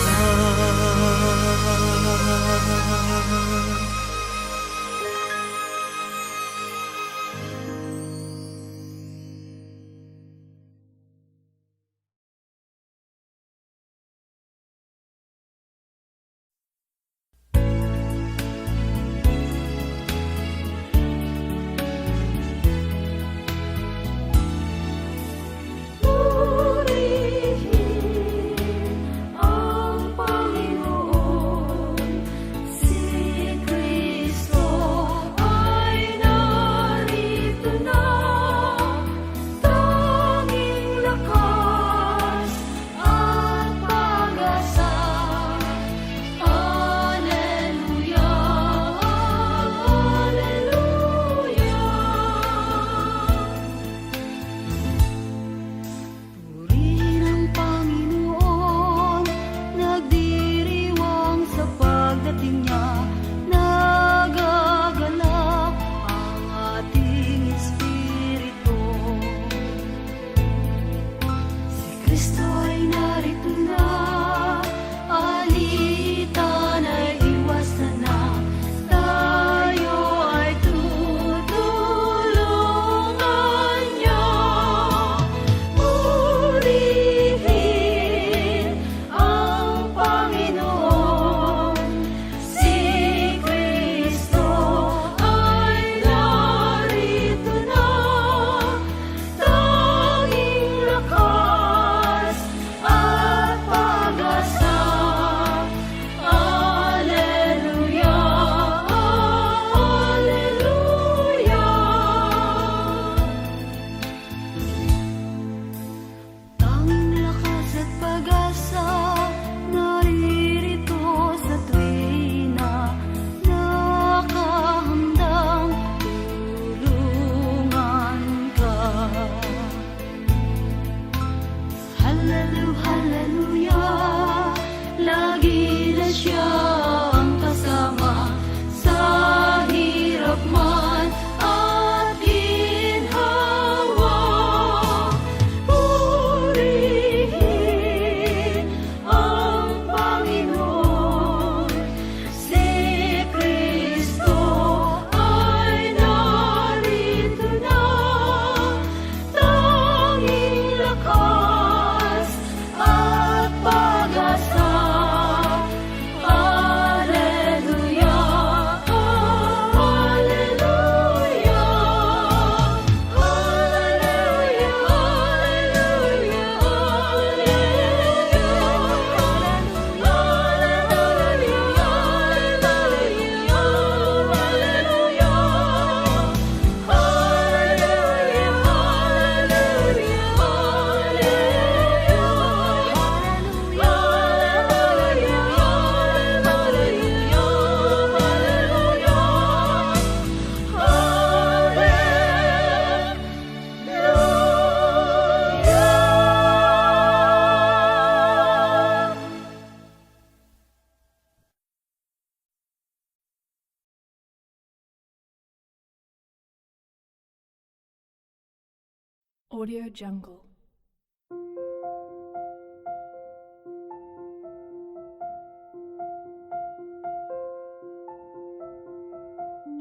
Audio Jungle.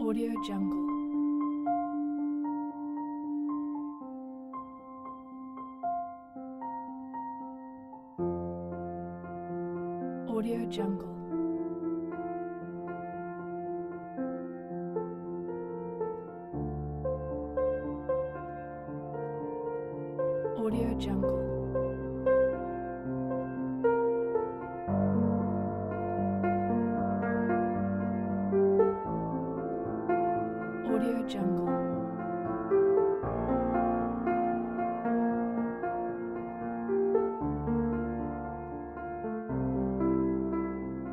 Audio Jungle. Audio Jungle. Audio Jungle. Audio Jungle.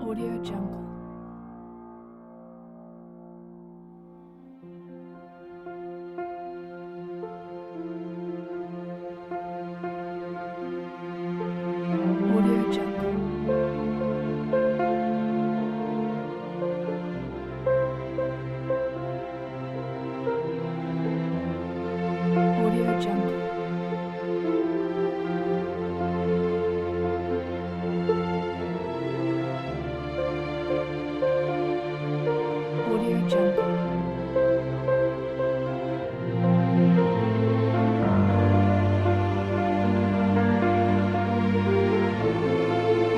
Audio Jungle. Audio Jungle. Audio Jungle. Audio Jungle. Audio Jungle. Audio Jungle.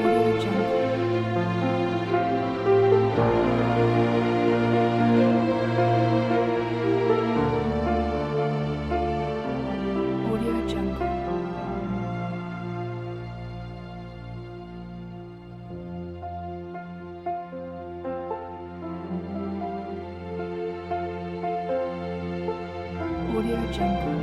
Audio Jungle. Audio Jungle. Audio Jungle.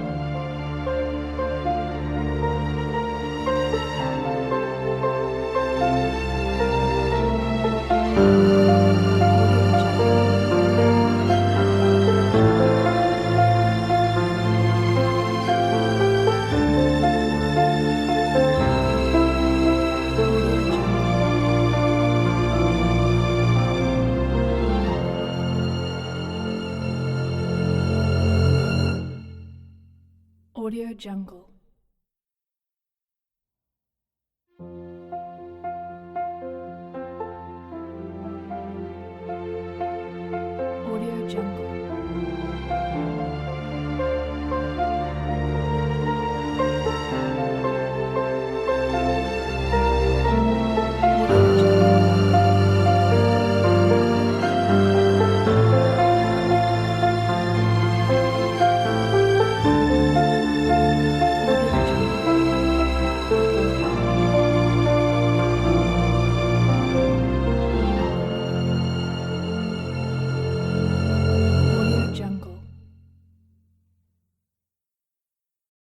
Audio Jungle. Audio Jungle.